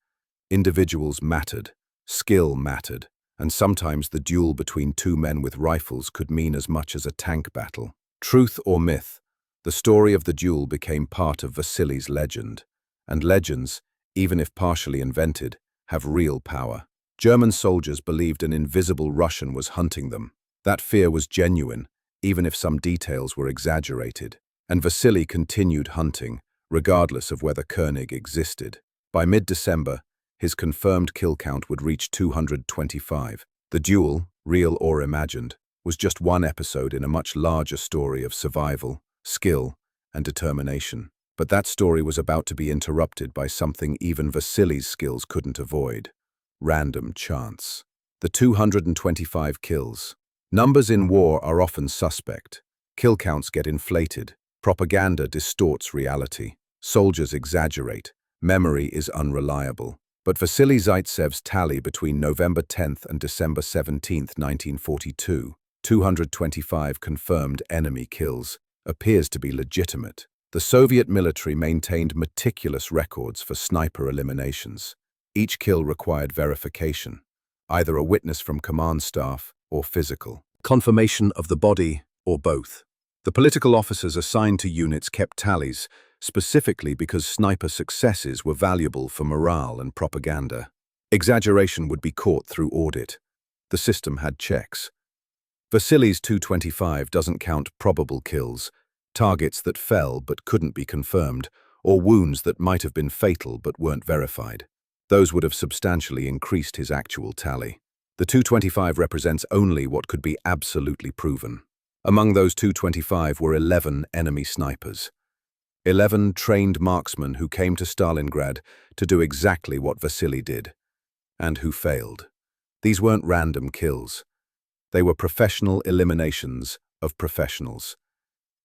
Individuals mattered, Skill mattered, and sometimes the duel between two men with rifles could mean as much as a tank battle. Truth or myth, the story of the duel became part of Vasily's legend. And legends, even if partially invented, have real power. German soldiers believed an invisible Russian was hunting them. That fear was genuine, even if some details were exaggerated. And Vasily continued hunting, regardless of whether Koenig existed. By mid-December, his confirmed kill count would reach 225. The duel, real or imagined, was just one episode in a much larger story of survival, skill, and determination. But that story was about to be interrupted by something even Vasily's skills couldn't avoid: random chance. The 225 kills. Numbers in war are often suspect. Kill counts get inflated. Propaganda distorts reality. Soldiers exaggerate. Memory is unreliable. But Vasily Zaytsev's tally between November 10th and December 17th, 1942, 225 confirmed enemy kills, appears to be legitimate. The Soviet military maintained meticulous records for sniper eliminations. Each kill required verification, either a witness from command staff or physical confirmation of the body, or both. The political officers assigned to units kept tallies, specifically because sniper successes were valuable for morale and propaganda. Exaggeration would be caught through audit. The system had checks. Vasily's 225 doesn't count probable kills, targets that fell but couldn't be confirmed, or wounds that might have been fatal but weren't verified. Those would have substantially increased his actual tally. The 225 represents only what could be absolutely proven. Among those 225 were 11 enemy snipers. 11 trained marksmen who came to Stalingrad to do exactly what Vasily did, and who failed. These weren't random kills. They were professional eliminations of professionals.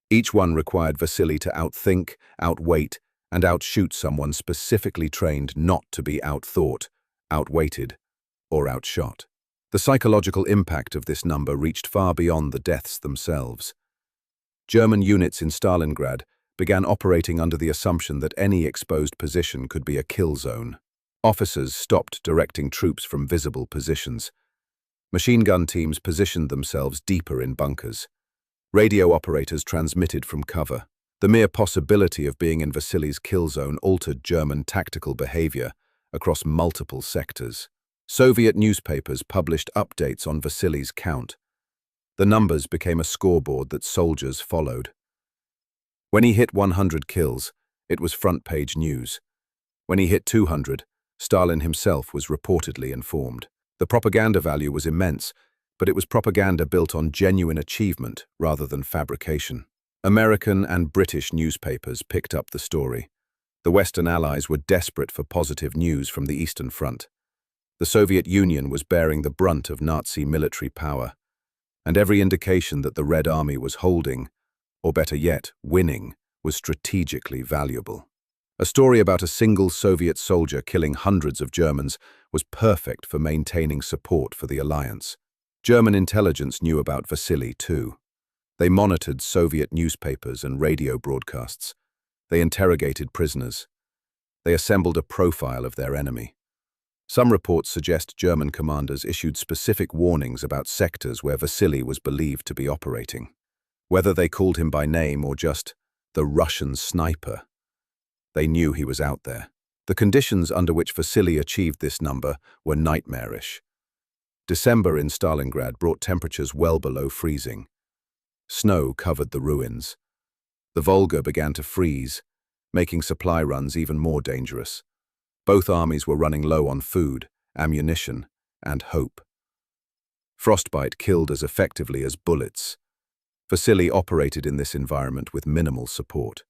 Each one required Vasily to outthink, outweight, and outshoot someone specifically trained not to be outthought, outweighted, or outshot. The psychological impact of this number reached far beyond the deaths themselves. German units in Stalingrad began operating under the assumption that any exposed position could be a kill zone. Officers stopped directing troops from visible positions. Machine gun teams positioned themselves deeper in bunkers. Radio operators transmitted from cover. The mere possibility of being in Vasily's kill zone altered German tactical behavior across multiple sectors. Soviet newspapers published updates on Vasily's count. The numbers became a scoreboard that soldiers followed. When he hit 100 kills, it was front-page news. When he hit 200, Stalin himself was reportedly informed. The propaganda value was immense, but it was propaganda built on genuine achievement rather than fabrication. American and British newspapers picked up the story. The Western Allies were desperate for positive news from the Eastern Front. The Soviet Union was bearing the brunt of Nazi military power, and every indication that the Red Army was holding, or better yet, winning, was strategically valuable. A story about a single Soviet soldier killing hundreds of Germans was perfect for maintaining support for the alliance. German intelligence knew about Vasily too. They monitored Soviet newspapers and radio broadcasts. They interrogated prisoners. They assembled a profile of their enemy. Some reports suggest German commanders issued specific warnings about sectors where Vasily was believed to be operating. Whether they called him by name or just the Russian sniper, they knew he was out there. The conditions under which Vasily achieved this number were nightmarish. December in Stalingrad brought temperatures well below freezing. Snow covered the ruins. The Volga began to freeze, making supply runs even more dangerous. Both armies were running low on food, ammunition, and hope. Frostbite killed as effectively as bullets. Vasily operated in this environment with minimal support.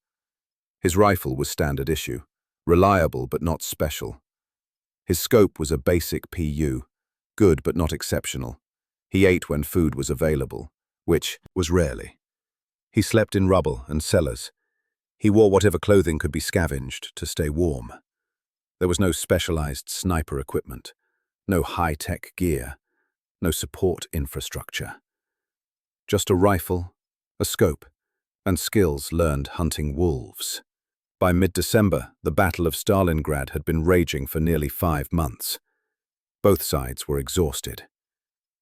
His rifle was standard issue, reliable but not special. His scope was a basic PU, good but not exceptional. He ate when food was available, which was rarely. He slept in rubble and cellars. He wore whatever clothing could be scavenged to stay warm. There was no specialized sniper equipment, no high-tech gear, no support infrastructure. Just a rifle, a scope, and skills learned hunting wolves. By mid-December, the Battle of Stalingrad had been raging for nearly 5 months. Both sides were exhausted.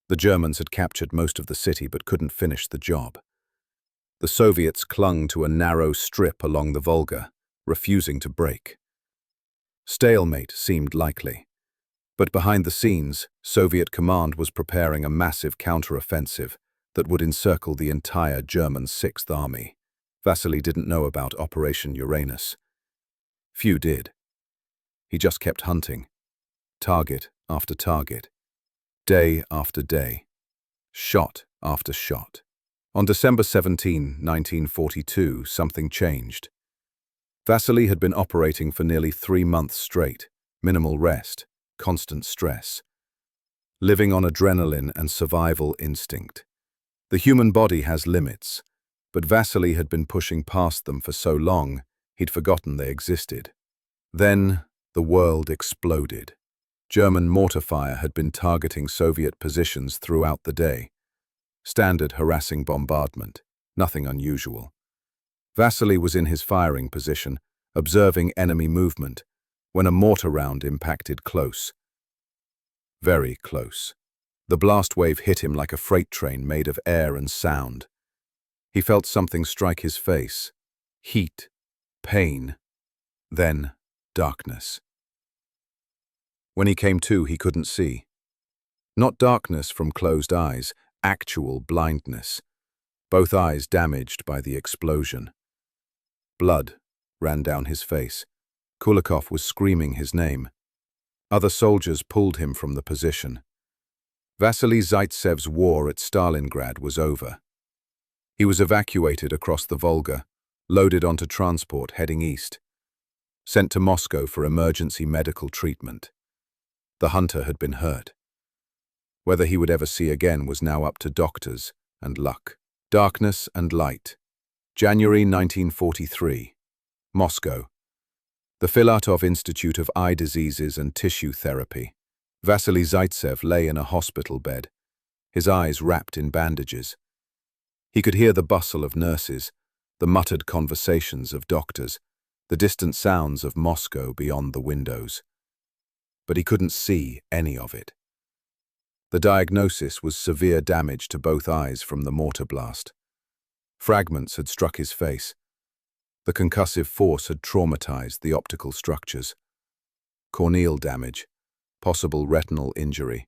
The Germans had captured most of the city but couldn't finish the job. The Soviets clung to a narrow strip along the Volga, refusing to break. Stalemate seemed likely. But behind the scenes, Soviet command was preparing a massive counteroffensive that would encircle the entire German Sixth Army. Vasily didn't know about Operation Uranus. Few did. He just kept hunting, target after target, day after day, shot after shot. On December 17, 1942, something changed. Vasily had been operating for nearly 3 months straight, minimal rest, constant stress, living on adrenaline and survival instinct. The human body has limits, but Vasily had been pushing past them for so long, he'd forgotten they existed. Then, the world exploded. German mortar fire had been targeting Soviet positions throughout the day. Standard harassing bombardment, nothing unusual. Vasily was in his firing position, observing enemy movement, when a mortar round impacted close. Very close. The blast wave hit him like a freight train made of air and sound. He felt something strike his face. Heat, pain, then darkness. When he came to, he couldn't see. Not darkness from closed eyes, actual blindness. Both eyes damaged by the explosion. Blood ran down his face. Kulikov was screaming his name. Other soldiers pulled him from the position. Vasily Zaytsev's war at Stalingrad was over. He was evacuated across the Volga, loaded onto transport heading east, sent to Moscow for emergency medical treatment. The hunter had been hurt. Whether he would ever see again was now up to doctors and luck. Darkness and light. January 1943. Moscow. The Filatov Institute of Eye Diseases and Tissue Therapy. Vasily Zaytsev lay in a hospital bed, his eyes wrapped in bandages. He could hear the bustle of nurses, the muttered conversations of doctors, the distant sounds of Moscow beyond the windows. But he couldn't see any of it. The diagnosis was severe damage to both eyes from the mortar blast. Fragments had struck his face. The concussive force had traumatized the optical structures. Corneal damage, possible retinal injury.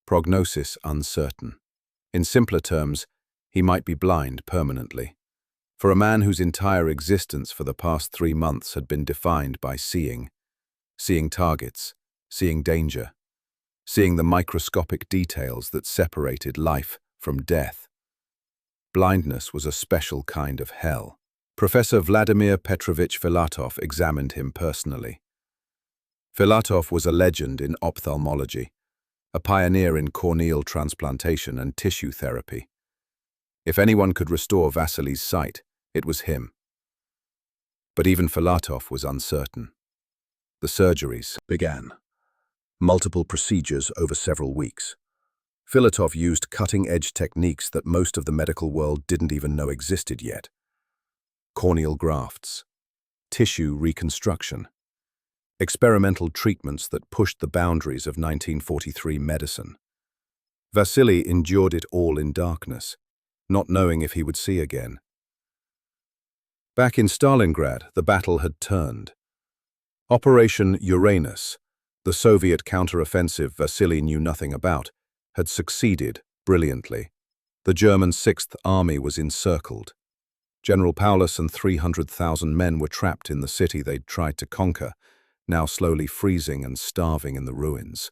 Prognosis uncertain. In simpler terms, he might be blind permanently. For a man whose entire existence for the past 3 months had been defined by seeing targets, seeing danger, seeing the microscopic details that separated life from death. Blindness was a special kind of hell. Professor Vladimir Petrovich Filatov examined him personally. Filatov was a legend in ophthalmology, a pioneer in corneal transplantation and tissue therapy. If anyone could restore Vasily's sight, it was him. But even Filatov was uncertain. The surgeries began. Multiple procedures over several weeks. Filatov used cutting-edge techniques that most of the medical world didn't even know existed yet. Corneal grafts, tissue reconstruction, experimental treatments that pushed the boundaries of 1943 medicine. Vasily endured it all in darkness, not knowing if he would see again. Back in Stalingrad, the battle had turned. Operation Uranus, the Soviet counteroffensive Vasily knew nothing about, had succeeded brilliantly. The German Sixth Army was encircled. General Paulus and 300,000 men were trapped in the city they'd tried to conquer, now slowly freezing and starving in the ruins.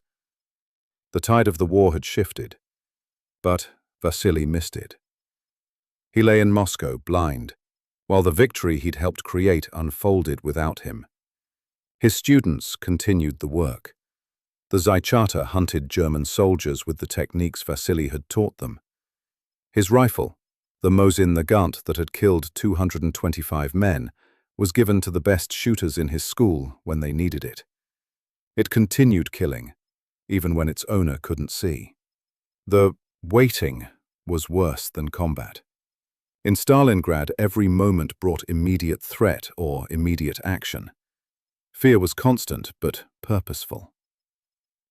The tide of the war had shifted, but Vasily missed it. He lay in Moscow, blind, while the victory he'd helped create unfolded without him. His students continued the work. The zaichata hunted German soldiers with the techniques Vasily had taught them. His rifle, the Mosin Nagant that had killed 225 men, was given to the best shooters in his school when they needed it. It continued killing, even when its owner couldn't see. The waiting was worse than combat. In Stalingrad, every moment brought immediate threat or immediate action. Fear was constant but purposeful.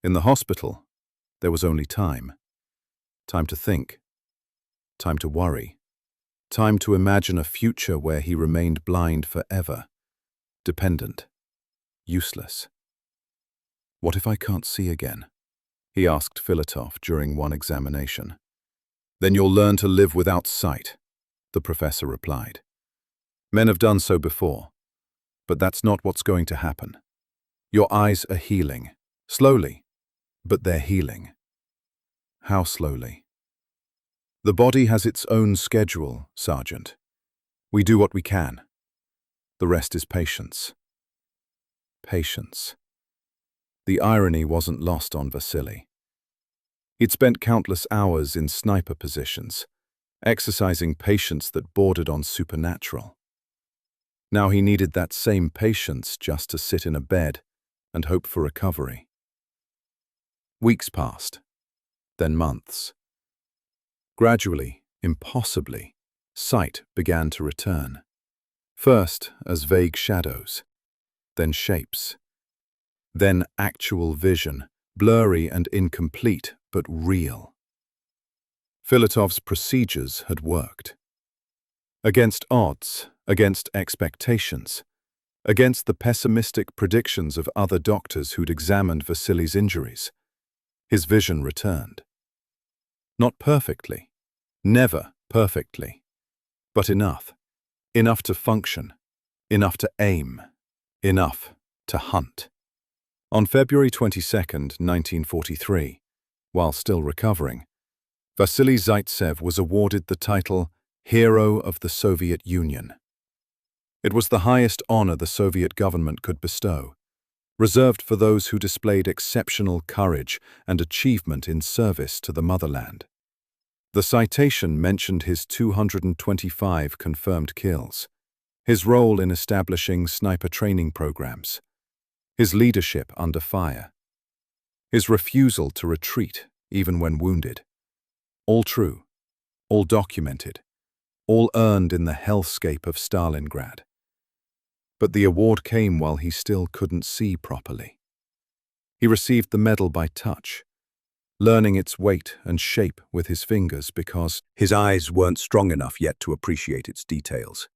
In the hospital, there was only time. Time to think. Time to worry. Time to imagine a future where he remained blind forever. Dependent. Useless. "What if I can't see again?" he asked Filatov during one examination. "Then you'll learn to live without sight," the professor replied. "Men have done so before, but that's not what's going to happen. Your eyes are healing. Slowly, but they're healing." "How slowly?" "The body has its own schedule, Sergeant. We do what we can. The rest is patience." Patience. The irony wasn't lost on Vasily. He'd spent countless hours in sniper positions, exercising patience that bordered on supernatural. Now he needed that same patience just to sit in a bed and hope for recovery. Weeks passed, then months. Gradually, impossibly, sight began to return. First as vague shadows, then shapes, then actual vision, blurry and incomplete, but real. Filatov's procedures had worked. Against odds, against expectations, against the pessimistic predictions of other doctors who'd examined Vasily's injuries, his vision returned. Not perfectly, never perfectly, but enough. Enough to function, enough to aim, enough to hunt. On February 22, 1943, while still recovering, Vasily Zaytsev was awarded the title Hero of the Soviet Union. It was the highest honor the Soviet government could bestow, reserved for those who displayed exceptional courage and achievement in service to the motherland. The citation mentioned his 225 confirmed kills, his role in establishing sniper training programs, his leadership under fire, his refusal to retreat even when wounded. All true, all documented, all earned in the hellscape of Stalingrad. But the award came while he still couldn't see properly. He received the medal by touch, learning its weight and shape with his fingers because his eyes weren't strong enough yet to appreciate its details.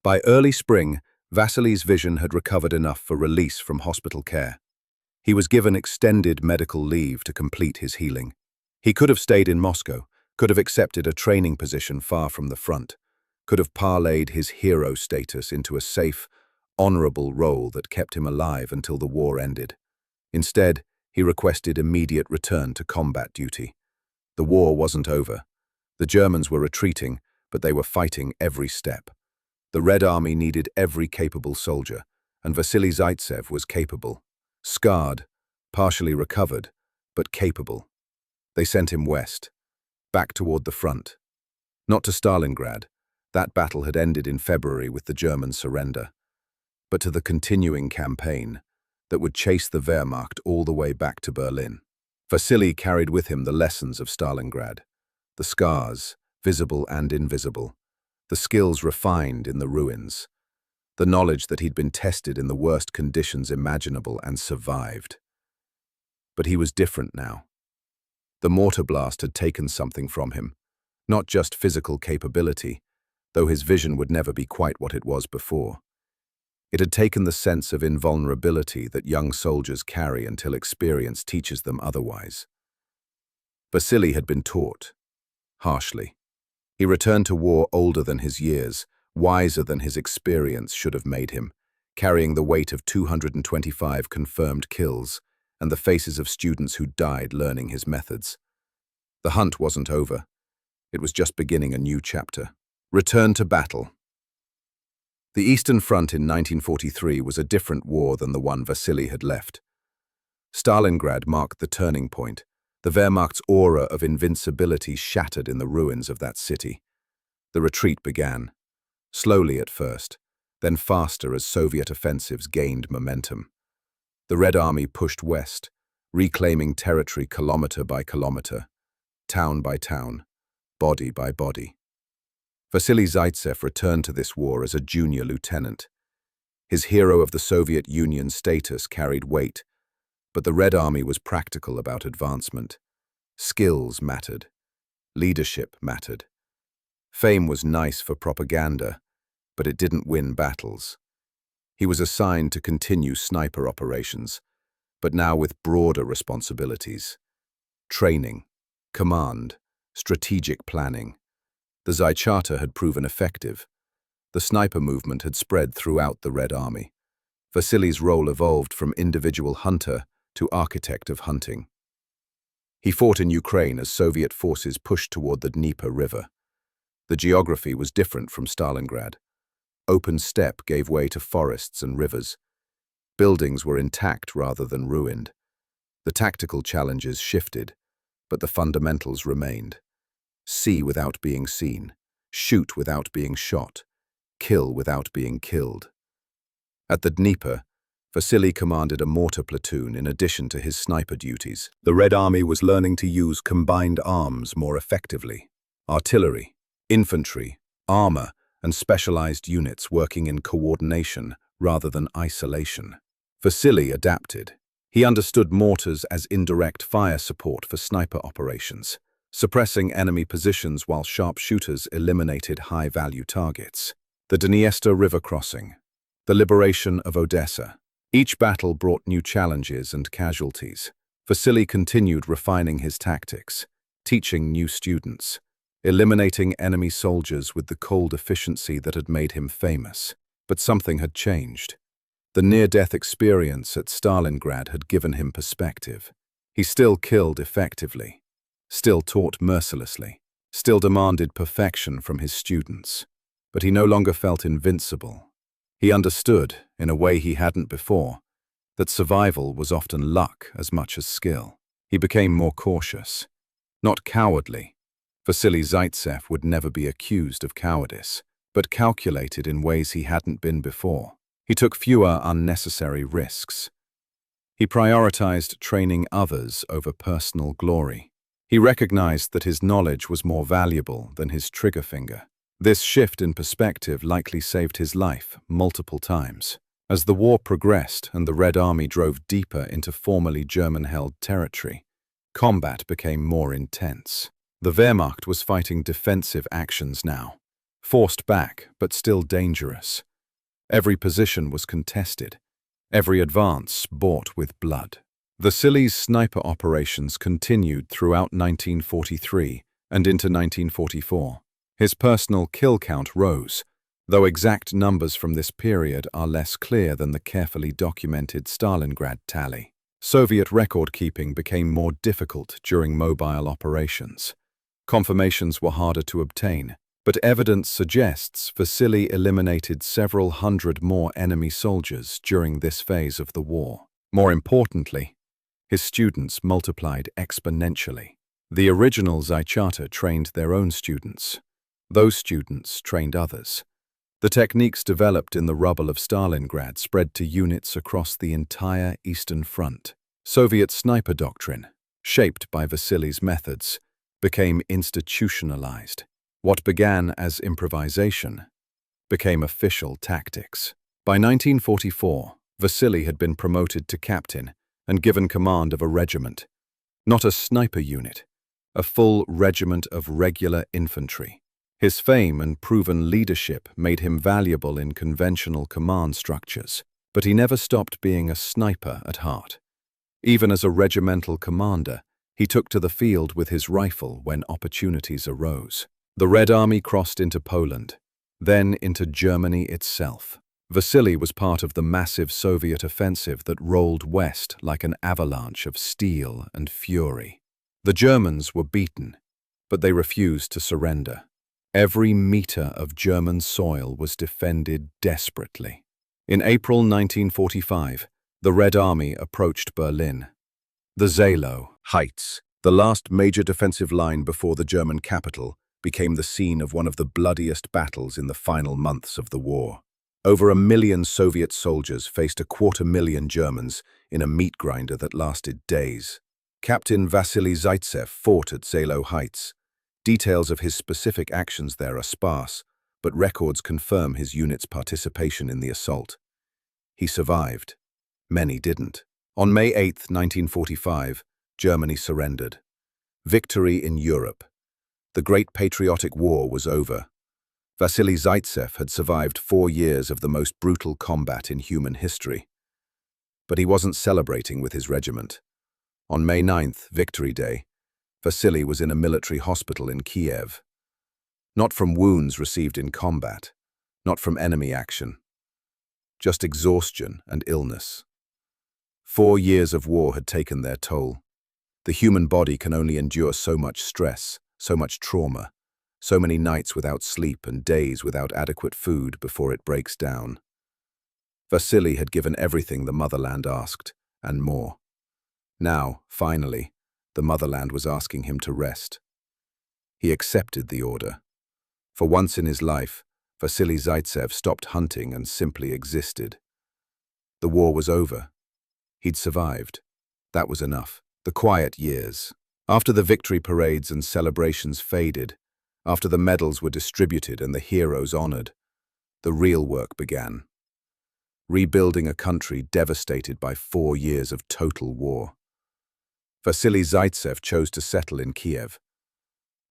By early spring, Vasily's vision had recovered enough for release from hospital care. He was given extended medical leave to complete his healing. He could have stayed in Moscow, could have accepted a training position far from the front, could have parlayed his hero status into a safe, honorable role that kept him alive until the war ended. Instead, he requested immediate return to combat duty. The war wasn't over. The Germans were retreating, but they were fighting every step. The Red Army needed every capable soldier, and Vasily Zaytsev was capable. Scarred, partially recovered, but capable. They sent him west, back toward the front. Not to Stalingrad. That battle had ended in February with the German surrender. But to the continuing campaign that would chase the Wehrmacht all the way back to Berlin. Vasily carried with him the lessons of Stalingrad, the scars, visible and invisible, the skills refined in the ruins, the knowledge that he'd been tested in the worst conditions imaginable and survived. But he was different now. The mortar blast had taken something from him, not just physical capability, though his vision would never be quite what it was before. It had taken the sense of invulnerability that young soldiers carry until experience teaches them otherwise. Vasily had been taught, harshly. He returned to war older than his years, wiser than his experience should have made him, carrying the weight of 225 confirmed kills and the faces of students who died learning his methods. The hunt wasn't over. It was just beginning a new chapter. Return to battle. The Eastern Front in 1943 was a different war than the one Vasily had left. Stalingrad marked the turning point. The Wehrmacht's aura of invincibility shattered in the ruins of that city. The retreat began, slowly at first, then faster as Soviet offensives gained momentum. The Red Army pushed west, reclaiming territory kilometer by kilometer, town by town, body by body. Vasily Zaytsev returned to this war as a junior lieutenant. His hero of the Soviet Union status carried weight, But the Red Army was practical about advancement. Skills mattered. Leadership mattered. Fame was nice for propaganda, but it didn't win battles. He was assigned to continue sniper operations, but now with broader responsibilities. Training, command, strategic planning. The zaichata had proven effective. The sniper movement had spread throughout the Red Army. Vasily's role evolved from individual hunter to architect of hunting. He fought in Ukraine as Soviet forces pushed toward the Dnieper River. The geography was different from Stalingrad. Open steppe gave way to forests and rivers. Buildings were intact rather than ruined. The tactical challenges shifted, but the fundamentals remained. See without being seen, shoot without being shot, kill without being killed. At the Dnieper, Vasily commanded a mortar platoon in addition to his sniper duties. The Red Army was learning to use combined arms more effectively. Artillery, infantry, armor, and specialized units working in coordination rather than isolation. Vasily adapted. He understood mortars as indirect fire support for sniper operations, suppressing enemy positions while sharpshooters eliminated high-value targets. The Dniester River crossing. The liberation of Odessa. Each battle brought new challenges and casualties. Vasily continued refining his tactics, teaching new students, eliminating enemy soldiers with the cold efficiency that had made him famous. But something had changed. The near-death experience at Stalingrad had given him perspective. He still killed effectively, still taught mercilessly, still demanded perfection from his students. But he no longer felt invincible. He understood, in a way he hadn't before, that survival was often luck as much as skill. He became more cautious, not cowardly. Vasily Zaytsev would never be accused of cowardice, but calculated in ways he hadn't been before. He took fewer unnecessary risks. He prioritized training others over personal glory. He recognized that his knowledge was more valuable than his trigger finger. This shift in perspective likely saved his life multiple times. As the war progressed and the Red Army drove deeper into formerly German-held territory, combat became more intense. The Wehrmacht was fighting defensive actions now, forced back but still dangerous. Every position was contested, every advance bought with blood. Vasily's sniper operations continued throughout 1943 and into 1944. His personal kill count rose, though exact numbers from this period are less clear than the carefully documented Stalingrad tally. Soviet record-keeping became more difficult during mobile operations. Confirmations were harder to obtain, but evidence suggests Vasily eliminated several hundred more enemy soldiers during this phase of the war. More importantly, his students multiplied exponentially. The original zaichata trained their own students. Those students trained others. The techniques developed in the rubble of Stalingrad spread to units across the entire Eastern Front. Soviet sniper doctrine, shaped by Vasily's methods, became institutionalized. What began as improvisation became official tactics. By 1944, Vasily had been promoted to captain and given command of a regiment. Not a sniper unit, a full regiment of regular infantry. His fame and proven leadership made him valuable in conventional command structures, but he never stopped being a sniper at heart. Even as a regimental commander, he took to the field with his rifle when opportunities arose. The Red Army crossed into Poland, then into Germany itself. Vasily was part of the massive Soviet offensive that rolled west like an avalanche of steel and fury. The Germans were beaten, but they refused to surrender. Every meter of German soil was defended desperately. In April 1945, the Red Army approached Berlin. The Zaylo Heights, the last major defensive line before the German capital, became the scene of one of the bloodiest battles in the final months of the war. Over 1 million Soviet soldiers faced 250,000 Germans in a meat grinder that lasted days. Captain Vasily Zaytsev fought at Zaylo Heights. Details of his specific actions there are sparse, but records confirm his unit's participation in the assault. He survived. Many didn't. On May 8, 1945, Germany surrendered. Victory in Europe. The Great Patriotic War was over. Vasily Zaytsev had survived 4 years of the most brutal combat in human history. But he wasn't celebrating with his regiment. On May 9th, Victory Day, Vasily was in a military hospital in Kiev. Not from wounds received in combat, not from enemy action. Just exhaustion and illness. 4 years of war had taken their toll. The human body can only endure so much stress, so much trauma, so many nights without sleep and days without adequate food before it breaks down. Vasily had given everything the motherland asked, and more. Now, finally, the motherland was asking him to rest. He accepted the order. For once in his life, Vasily Zaytsev stopped hunting and simply existed. The war was over. He'd survived. That was enough. The quiet years. After the victory parades and celebrations faded, after the medals were distributed and the heroes honored, the real work began. Rebuilding a country devastated by 4 years of total war. Vasily Zaytsev chose to settle in Kiev.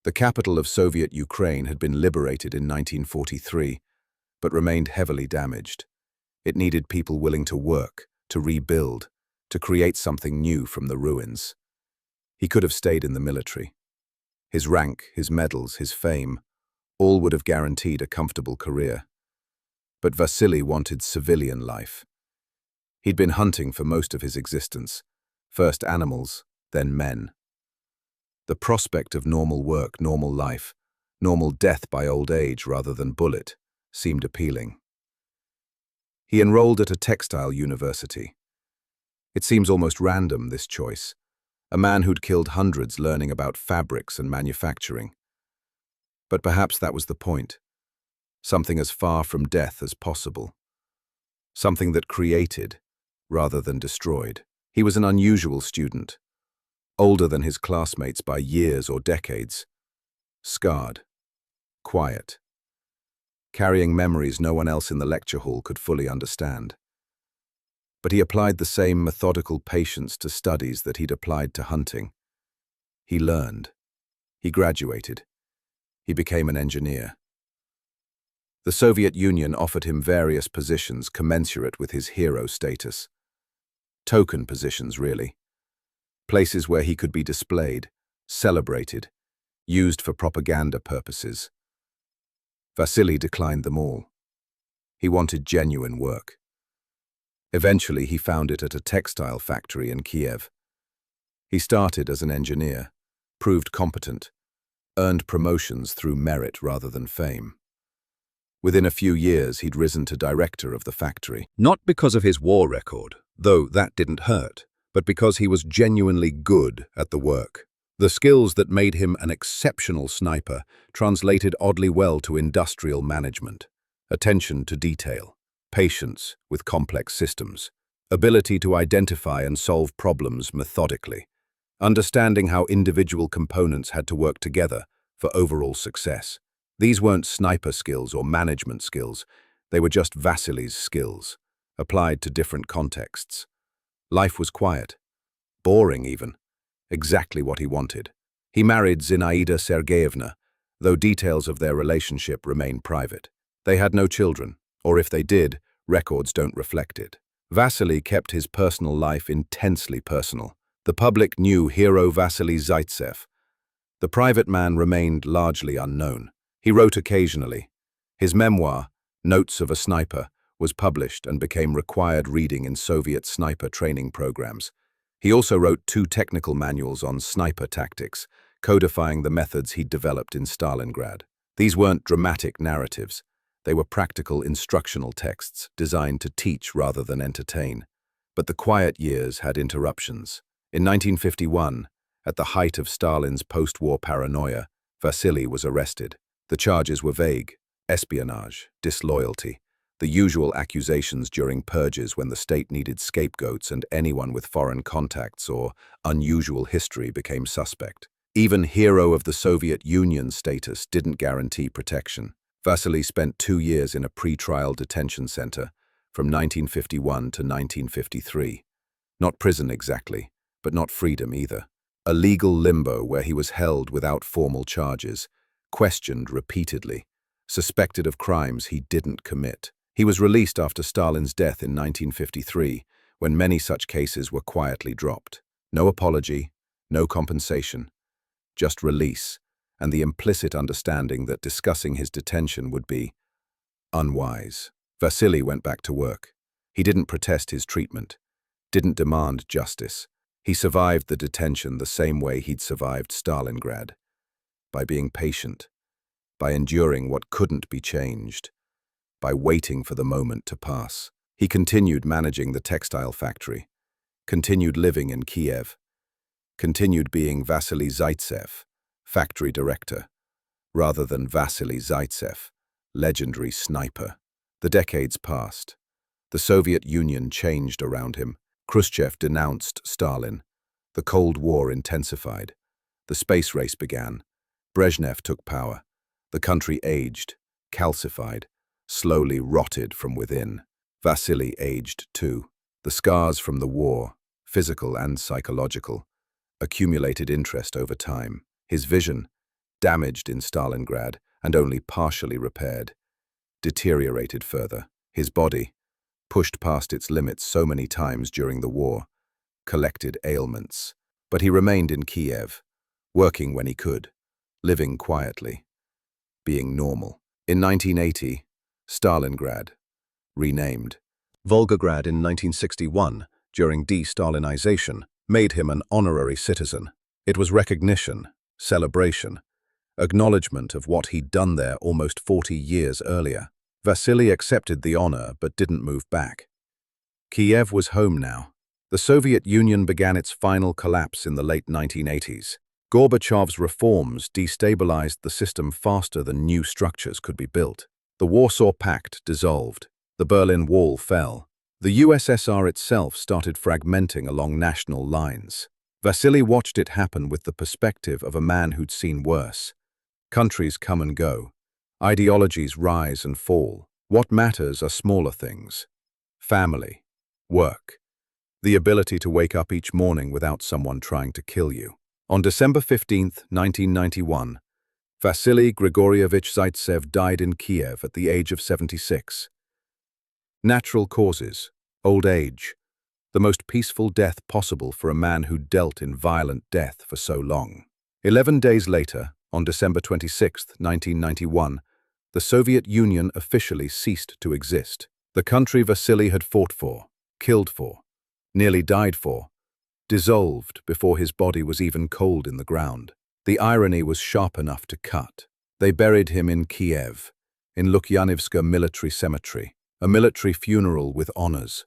The capital of Soviet Ukraine had been liberated in 1943, but remained heavily damaged. It needed people willing to work, to rebuild, to create something new from the ruins. He could have stayed in the military. His rank, his medals, his fame, all would have guaranteed a comfortable career. But Vasily wanted civilian life. He'd been hunting for most of his existence, first animals, then men. The prospect of normal work, normal life, normal death by old age rather than bullet, seemed appealing. He enrolled at a textile university. It seems almost random, this choice. A man who'd killed hundreds learning about fabrics and manufacturing. But perhaps that was the point. Something as far from death as possible. Something that created, rather than destroyed. He was an unusual student. Older than his classmates by years or decades. Scarred. Quiet. Carrying memories no one else in the lecture hall could fully understand. But he applied the same methodical patience to studies that he'd applied to hunting. He learned. He graduated. He became an engineer. The Soviet Union offered him various positions commensurate with his hero status. Token positions, really. Places where he could be displayed, celebrated, used for propaganda purposes. Vasily declined them all. He wanted genuine work. Eventually, he found it at a textile factory in Kiev. He started as an engineer, proved competent, earned promotions through merit rather than fame. Within a few years, he'd risen to director of the factory. Not because of his war record, though that didn't hurt, but because he was genuinely good at the work. The skills that made him an exceptional sniper translated oddly well to industrial management. Attention to detail, patience with complex systems, ability to identify and solve problems methodically, understanding how individual components had to work together for overall success. These weren't sniper skills or management skills, they were just Vasily's skills, applied to different contexts. Life was quiet, boring even, exactly what he wanted. He married Zinaida Sergeyevna, though details of their relationship remain private. They had no children, or if they did, records don't reflect it. Vasily kept his personal life intensely personal. The public knew hero Vasily Zaytsev. The private man remained largely unknown. He wrote occasionally. His memoir, Notes of a Sniper, was published and became required reading in Soviet sniper training programs. He also wrote 2 technical manuals on sniper tactics, codifying the methods he'd developed in Stalingrad. These weren't dramatic narratives. They were practical instructional texts designed to teach rather than entertain. But the quiet years had interruptions. In 1951, at the height of Stalin's post-war paranoia, Vasily was arrested. The charges were vague: espionage, disloyalty, the usual accusations during purges when the state needed scapegoats and anyone with foreign contacts or unusual history became suspect. Even hero of the Soviet Union status didn't guarantee protection. Vasily spent 2 years in a pre-trial detention center from 1951 to 1953. Not prison exactly, but not freedom either. A legal limbo where he was held without formal charges, questioned repeatedly, suspected of crimes he didn't commit. He was released after Stalin's death in 1953, when many such cases were quietly dropped. No apology, no compensation, just release, and the implicit understanding that discussing his detention would be unwise. Vasily went back to work. He didn't protest his treatment, didn't demand justice. He survived the detention the same way he'd survived Stalingrad, by being patient, by enduring what couldn't be changed, by waiting for the moment to pass. He continued managing the textile factory, continued living in Kiev, continued being Vasily Zaytsev, factory director, rather than Vasily Zaytsev, legendary sniper. The decades passed. The Soviet Union changed around him. Khrushchev denounced Stalin. The Cold War intensified. The space race began. Brezhnev took power. The country aged, calcified, slowly rotted from within. Vasily aged too. The scars from the war, physical and psychological, accumulated interest over time. His vision, damaged in Stalingrad and only partially repaired, deteriorated further. His body, pushed past its limits so many times during the war, collected ailments. But he remained in Kiev, working when he could, living quietly, being normal. In 1980, Stalingrad, renamed Volgograd in 1961, during de-Stalinization, made him an honorary citizen. It was recognition, celebration, acknowledgement of what he'd done there almost 40 years earlier. Vasily accepted the honor but didn't move back. Kiev was home now. The Soviet Union began its final collapse in the late 1980s. Gorbachev's reforms destabilized the system faster than new structures could be built. The Warsaw Pact dissolved. The Berlin Wall fell. The USSR itself started fragmenting along national lines. Vasily watched it happen with the perspective of a man who'd seen worse. Countries come and go. Ideologies rise and fall. What matters are smaller things. Family, work, the ability to wake up each morning without someone trying to kill you. On December 15, 1991, Vasily Grigorievich Zaytsev died in Kiev at the age of 76. Natural causes, old age, the most peaceful death possible for a man who dealt in violent death for so long. 11 days later, on December 26, 1991, the Soviet Union officially ceased to exist. The country Vasily had fought for, killed for, nearly died for, dissolved before his body was even cold in the ground. The irony was sharp enough to cut. They buried him in Kiev, in Lukyanivska military cemetery, a military funeral with honors.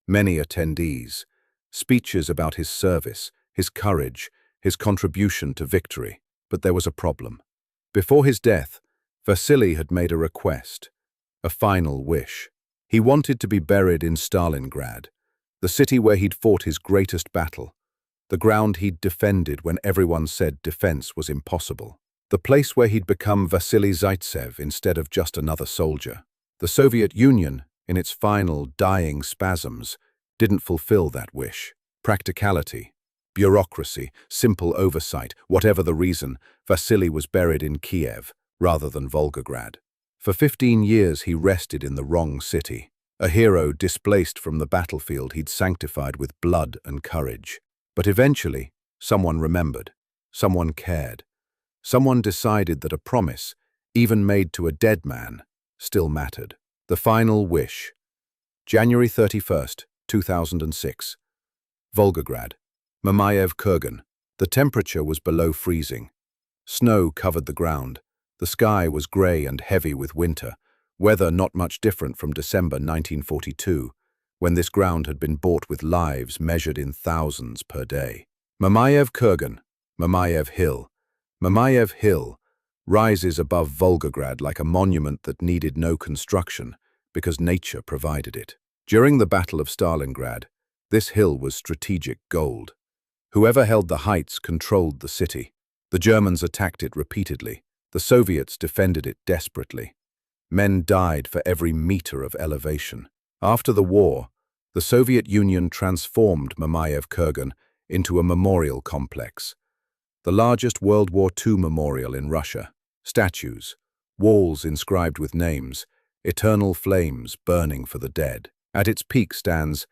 Many attendees, speeches about his service, his courage, his contribution to victory. But there was a problem. Before his death, Vasily had made a request, a final wish. He wanted to be buried in Stalingrad, the city where he'd fought his greatest battle, the ground he'd defended when everyone said defense was impossible, the place where he'd become Vasily Zaytsev instead of just another soldier. The Soviet Union, in its final dying spasms, didn't fulfill that wish. Practicality, bureaucracy, simple oversight, whatever the reason, Vasily was buried in Kiev rather than Volgograd. For 15 years he rested in the wrong city, a hero displaced from the battlefield he'd sanctified with blood and courage. But eventually, someone remembered, someone cared, someone decided that a promise, even made to a dead man, still mattered. The final wish. January 31st, 2006. Volgograd. Mamayev Kurgan. The temperature was below freezing. Snow covered the ground. The sky was grey and heavy with winter, weather not much different from December 1942, when this ground had been bought with lives measured in thousands per day. Mamayev Kurgan, Mamayev Hill. Mamayev Hill rises above Volgograd like a monument that needed no construction because nature provided it. During the Battle of Stalingrad, this hill was strategic gold. Whoever held the heights controlled the city. The Germans attacked it repeatedly. The Soviets defended it desperately. Men died for every meter of elevation. After the war, The Soviet Union transformed Mamayev Kurgan into a memorial complex, the largest World War II memorial in Russia. Statues, walls inscribed with names, eternal flames burning for the dead. At its peak stands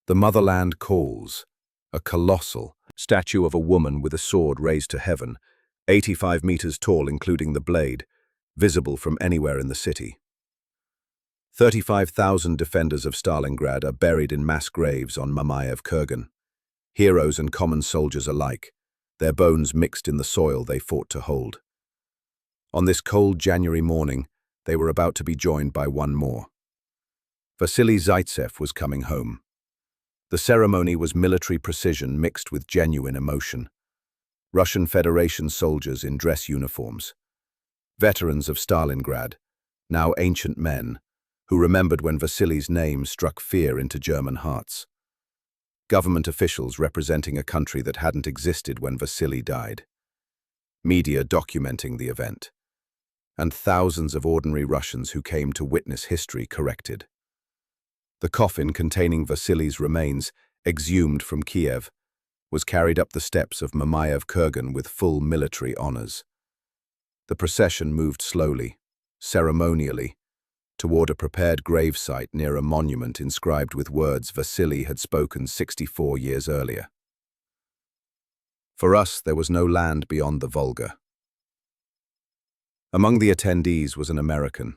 "The Motherland Calls," a colossal statue of a woman with a sword raised to heaven, 85 meters tall including the blade, visible from anywhere in the city. 35,000 defenders of Stalingrad are buried in mass graves on Mamayev Kurgan, heroes and common soldiers alike, their bones mixed in the soil they fought to hold. On this cold January morning, they were about to be joined by one more. Vasily Zaytsev was coming home. The ceremony was military precision mixed with genuine emotion. Russian Federation soldiers in dress uniforms, veterans of Stalingrad, now ancient men, who remembered when Vasily's name struck fear into German hearts. Government officials representing a country that hadn't existed when Vasily died. Media documenting the event. And thousands of ordinary Russians who came to witness history corrected. The coffin containing Vasily's remains, exhumed from Kiev, was carried up the steps of Mamayev Kurgan with full military honors. The procession moved slowly, ceremonially, toward a prepared gravesite near a monument inscribed with words Vasily had spoken 64 years earlier. For us, there was no land beyond the Volga. Among the attendees was an American,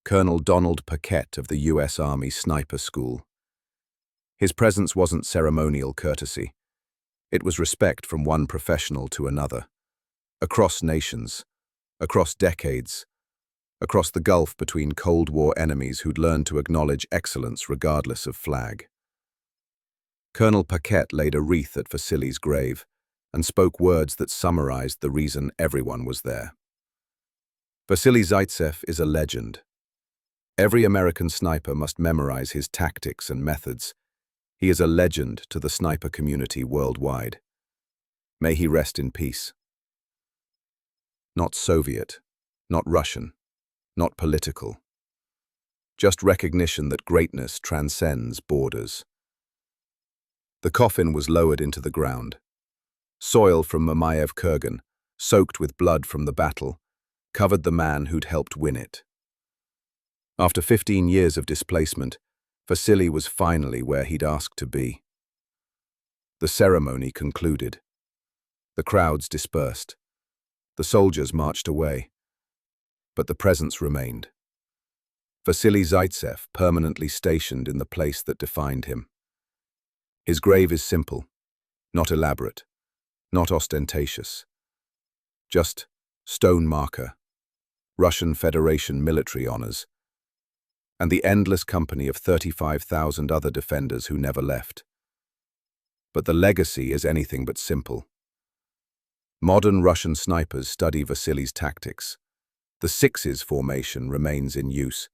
Colonel Donald Paquette of the U.S. Army Sniper School. His presence wasn't ceremonial courtesy. It was respect from one professional to another, across nations, across decades, across the gulf between Cold War enemies who'd learned to acknowledge excellence regardless of flag. Colonel Paquette laid a wreath at Vasily's grave and spoke words that summarized the reason everyone was there. Vasily Zaytsev is a legend. Every American sniper must memorize his tactics and methods. He is a legend to the sniper community worldwide. May he rest in peace. Not Soviet, not Russian, not political. Just recognition that greatness transcends borders. The coffin was lowered into the ground. Soil from Mamayev Kurgan, soaked with blood from the battle, covered the man who'd helped win it. After 15 years of displacement, Vasily was finally where he'd asked to be. The ceremony concluded. The crowds dispersed. The soldiers marched away. But the presence remained. Vasily Zaytsev, permanently stationed in the place that defined him. His grave is simple, not elaborate, not ostentatious. Just stone marker, Russian Federation military honors, and the endless company of 35,000 other defenders who never left. But the legacy is anything but simple. Modern Russian snipers study Vasily's tactics. The sixes formation remains in use.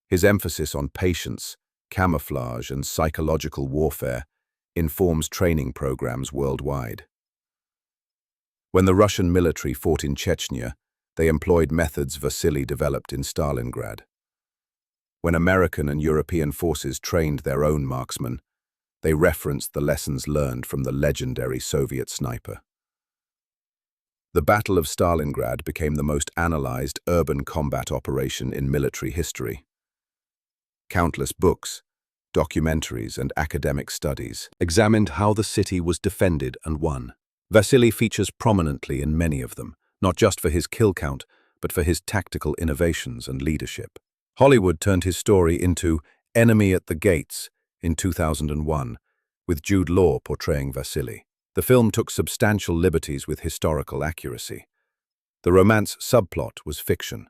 His emphasis on patience, camouflage, and psychological warfare informs training programs worldwide. When the Russian military fought in Chechnya, they employed methods Vasily developed in Stalingrad. When American and European forces trained their own marksmen, they referenced the lessons learned from the legendary Soviet sniper. The Battle of Stalingrad became the most analyzed urban combat operation in military history. Countless books, documentaries, and academic studies examined how the city was defended and won. Vasily features prominently in many of them, not just for his kill count, but for his tactical innovations and leadership. Hollywood turned his story into Enemy at the Gates in 2001, with Jude Law portraying Vasily. The film took substantial liberties with historical accuracy. The romance subplot was fiction.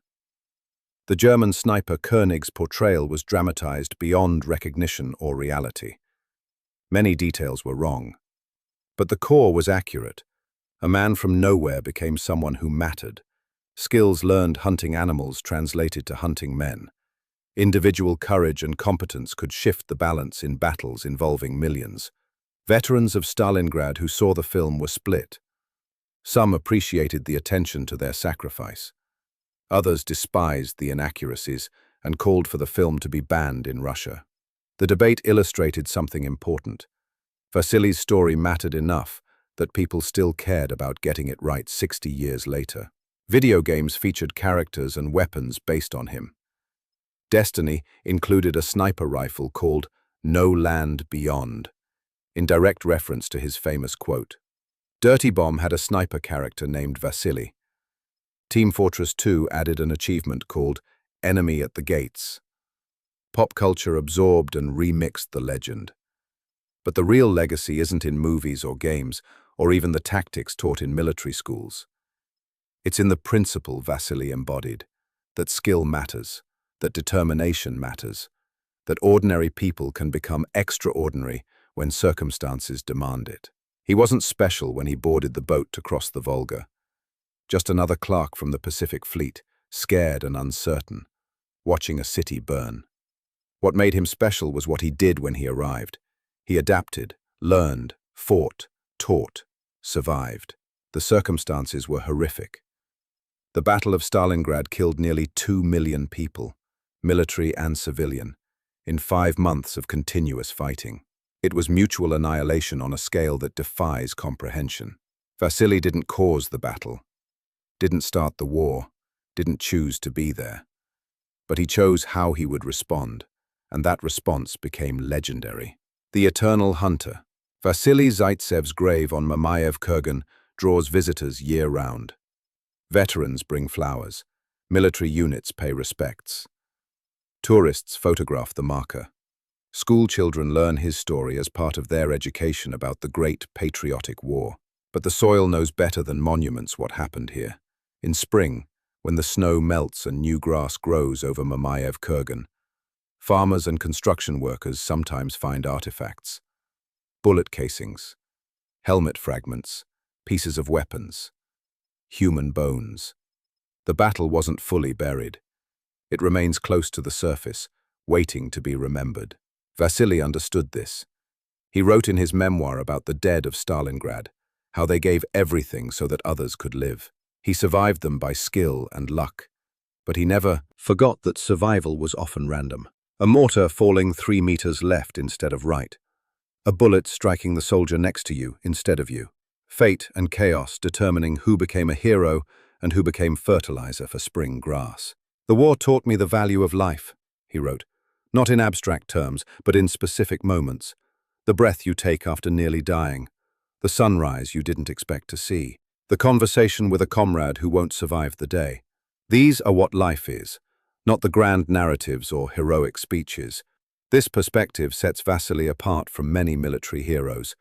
The German sniper Koenig's portrayal was dramatized beyond recognition or reality. Many details were wrong. But the core was accurate. A man from nowhere became someone who mattered. Skills learned hunting animals translated to hunting men. Individual courage and competence could shift the balance in battles involving millions. Veterans of Stalingrad who saw the film were split. Some appreciated the attention to their sacrifice. Others despised the inaccuracies and called for the film to be banned in Russia. The debate illustrated something important. Vasily's story mattered enough that people still cared about getting it right 60 years later. Video games featured characters and weapons based on him. Destiny included a sniper rifle called No Land Beyond, in direct reference to his famous quote. Dirty Bomb had a sniper character named Vasily. Team Fortress 2 added an achievement called Enemy at the Gates. Pop culture absorbed and remixed the legend. But the real legacy isn't in movies or games, or even the tactics taught in military schools. It's in the principle Vasily embodied, that skill matters, that determination matters, that ordinary people can become extraordinary when circumstances demand it. He wasn't special when he boarded the boat to cross the Volga. Just another clerk from the Pacific Fleet, scared and uncertain, watching a city burn. What made him special was what he did when he arrived. He adapted, learned, fought, taught, survived. The circumstances were horrific. The Battle of Stalingrad killed nearly 2 million people, military and civilian, in 5 months of continuous fighting. It was mutual annihilation on a scale that defies comprehension. Vasily didn't cause the battle, didn't start the war, didn't choose to be there. But he chose how he would respond, and that response became legendary. The Eternal Hunter. Vasily Zaytsev's grave on Mamayev Kurgan draws visitors year-round. Veterans bring flowers. Military units pay respects. Tourists photograph the marker. School children learn his story as part of their education about the great patriotic war. But the soil knows better than monuments what happened here. In spring, when the snow melts and new grass grows over Mamayev Kurgan, farmers and construction workers sometimes find artifacts. Bullet casings, helmet fragments, pieces of weapons, human bones. The battle wasn't fully buried. It remains close to the surface, waiting to be remembered. Vasily understood this. He wrote in his memoir about the dead of Stalingrad, how they gave everything so that others could live. He survived them by skill and luck, but he never forgot that survival was often random. A mortar falling 3 meters left instead of right. A bullet striking the soldier next to you instead of you. Fate and chaos determining who became a hero and who became fertilizer for spring grass. The war taught me the value of life, he wrote, not in abstract terms, but in specific moments. The breath you take after nearly dying, the sunrise you didn't expect to see, the conversation with a comrade who won't survive the day. These are what life is, not the grand narratives or heroic speeches. This perspective sets Vasily apart from many military heroes.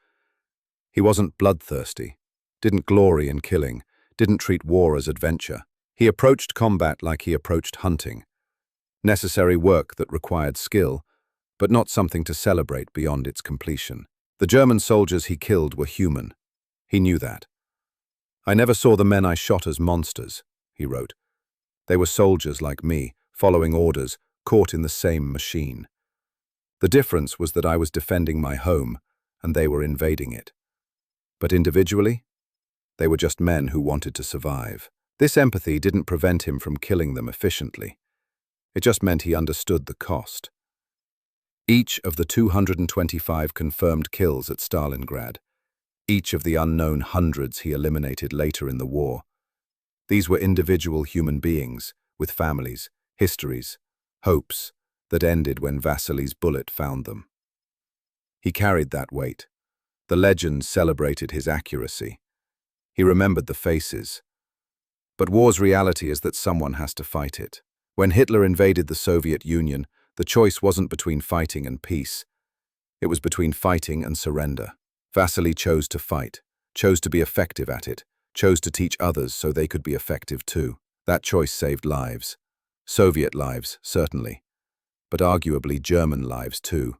He wasn't bloodthirsty, didn't glory in killing, didn't treat war as adventure. He approached combat like he approached hunting. Necessary work that required skill, but not something to celebrate beyond its completion. The German soldiers he killed were human. He knew that. I never saw the men I shot as monsters, he wrote. They were soldiers like me, following orders, caught in the same machine. The difference was that I was defending my home, and they were invading it. But individually, they were just men who wanted to survive. This empathy didn't prevent him from killing them efficiently. It just meant he understood the cost. Each of the 225 confirmed kills at Stalingrad, each of the unknown hundreds he eliminated later in the war, these were individual human beings with families, histories, hopes that ended when Vasily's bullet found them. He carried that weight. The legends celebrated his accuracy. He remembered the faces. But war's reality is that someone has to fight it. When Hitler invaded the Soviet Union, the choice wasn't between fighting and peace. It was between fighting and surrender. Vasily chose to fight, chose to be effective at it, chose to teach others so they could be effective too. That choice saved lives. Soviet lives, certainly, but arguably German lives too,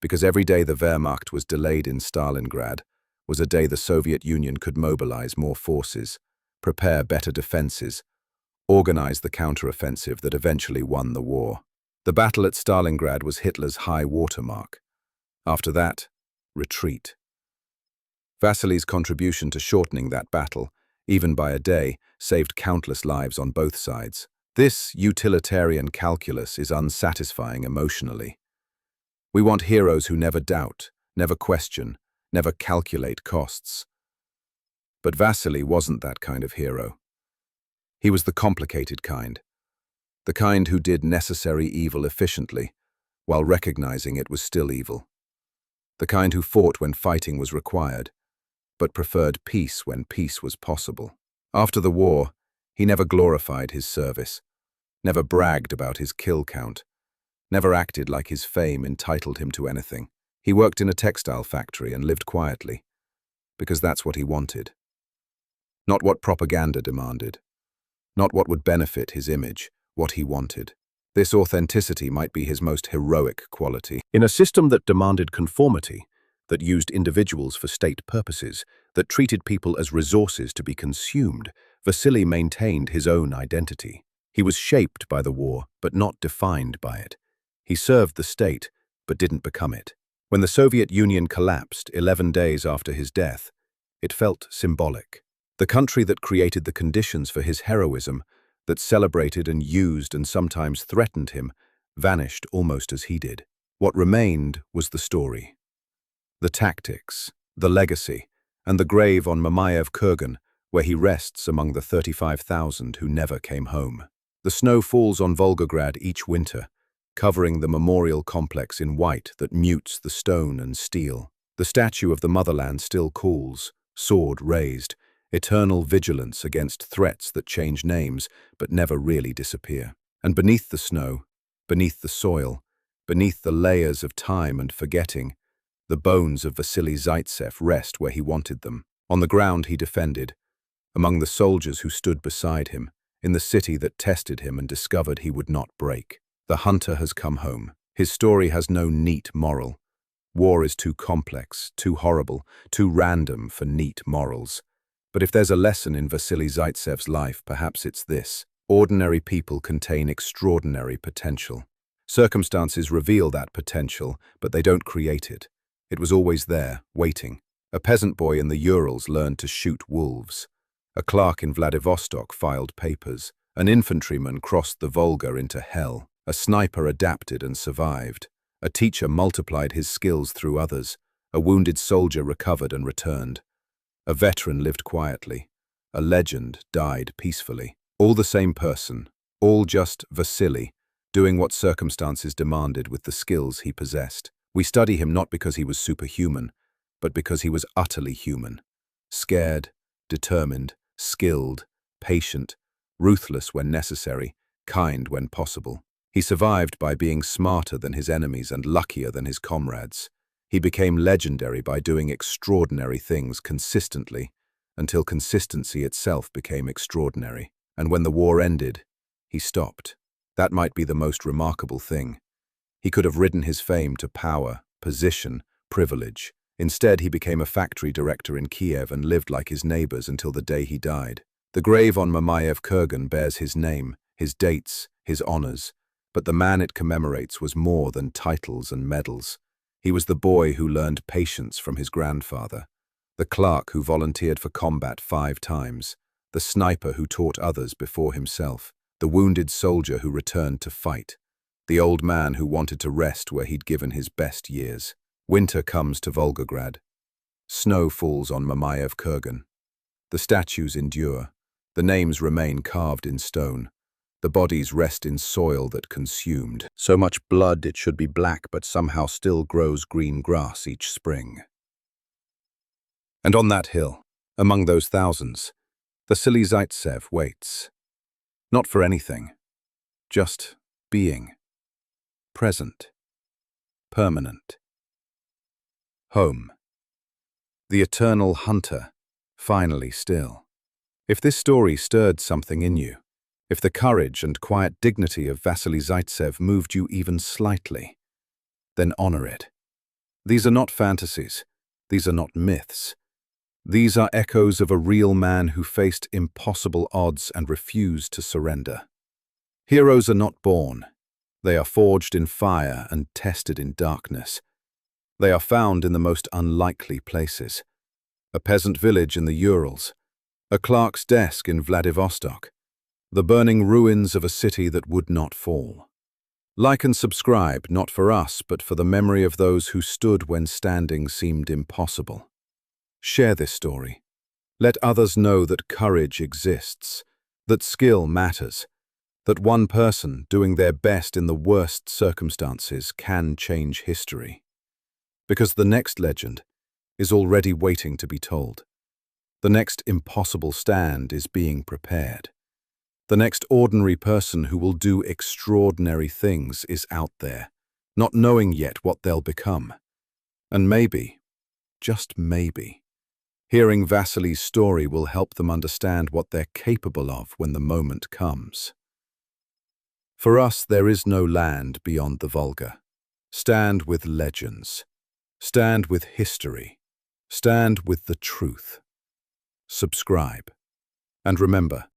because every day the Wehrmacht was delayed in Stalingrad was a day the Soviet Union could mobilize more forces, prepare better defenses, organize the counteroffensive that eventually won the war. The battle at Stalingrad was Hitler's high watermark. After that, retreat. Vasily's contribution to shortening that battle, even by a day, saved countless lives on both sides. This utilitarian calculus is unsatisfying emotionally. We want heroes who never doubt, never question, never calculate costs. But Vasily wasn't that kind of hero. He was the complicated kind, the kind who did necessary evil efficiently, while recognizing it was still evil. The kind who fought when fighting was required, but preferred peace when peace was possible. After the war, he never glorified his service, never bragged about his kill count, never acted like his fame entitled him to anything. He worked in a textile factory and lived quietly, because that's what he wanted. Not what propaganda demanded, not what would benefit his image, what he wanted. This authenticity might be his most heroic quality. In a system that demanded conformity, that used individuals for state purposes, that treated people as resources to be consumed, Vasily maintained his own identity. He was shaped by the war, but not defined by it. He served the state, but didn't become it. When the Soviet Union collapsed 11 days after his death, it felt symbolic. The country that created the conditions for his heroism, that celebrated and used and sometimes threatened him, vanished almost as he did. What remained was the story. The tactics, the legacy, and the grave on Mamayev Kurgan, where he rests among the 35,000 who never came home. The snow falls on Volgograd each winter, covering the memorial complex in white that mutes the stone and steel. The statue of the motherland still cools, sword raised, eternal vigilance against threats that change names but never really disappear. And beneath the snow, beneath the soil, beneath the layers of time and forgetting, the bones of Vasily Zaytsev rest where he wanted them. On the ground he defended, among the soldiers who stood beside him, in the city that tested him and discovered he would not break. The hunter has come home. His story has no neat moral. War is too complex, too horrible, too random for neat morals. But if there's a lesson in Vasily Zaytsev's life, perhaps it's this. Ordinary people contain extraordinary potential. Circumstances reveal that potential, but they don't create it. It was always there, waiting. A peasant boy in the Urals learned to shoot wolves. A clerk in Vladivostok filed papers. An infantryman crossed the Volga into hell. A sniper adapted and survived. A teacher multiplied his skills through others. A wounded soldier recovered and returned. A veteran lived quietly. A legend died peacefully. All the same person, all just Vasily, doing what circumstances demanded with the skills he possessed. We study him not because he was superhuman, but because he was utterly human. Scared, determined, skilled, patient, ruthless when necessary, kind when possible. He survived by being smarter than his enemies and luckier than his comrades. He became legendary by doing extraordinary things consistently, until consistency itself became extraordinary. And when the war ended, he stopped. That might be the most remarkable thing. He could have ridden his fame to power, position, privilege. Instead, he became a factory director in Kiev and lived like his neighbors until the day he died. The grave on Mamayev Kurgan bears his name, his dates, his honors, but the man it commemorates was more than titles and medals. He was the boy who learned patience from his grandfather, the clerk who volunteered for combat 5 times, the sniper who taught others before himself, the wounded soldier who returned to fight, the old man who wanted to rest where he'd given his best years. Winter comes to Volgograd. Snow falls on Mamayev Kurgan. The statues endure. The names remain carved in stone. The bodies rest in soil that consumed. So much blood it should be black, but somehow still grows green grass each spring. And on that hill, among those thousands, Vasily Zaytsev waits. Not for anything, just being. Present. Permanent. Home. The eternal hunter, finally still. If this story stirred something in you, if the courage and quiet dignity of Vasily Zaytsev moved you even slightly, then honor it. These are not fantasies. These are not myths. These are echoes of a real man who faced impossible odds and refused to surrender. Heroes are not born. They are forged in fire and tested in darkness. They are found in the most unlikely places. A peasant village in the Urals, a clerk's desk in Vladivostok, the burning ruins of a city that would not fall. Like and subscribe, not for us, but for the memory of those who stood when standing seemed impossible. Share this story. Let others know that courage exists, that skill matters, that one person doing their best in the worst circumstances can change history. Because the next legend is already waiting to be told. The next impossible stand is being prepared. The next ordinary person who will do extraordinary things is out there, not knowing yet what they'll become. And maybe, just maybe, hearing Vasily's story will help them understand what they're capable of when the moment comes. For us, there is no land beyond the Volga. Stand with legends. Stand with history. Stand with the truth. Subscribe. And remember,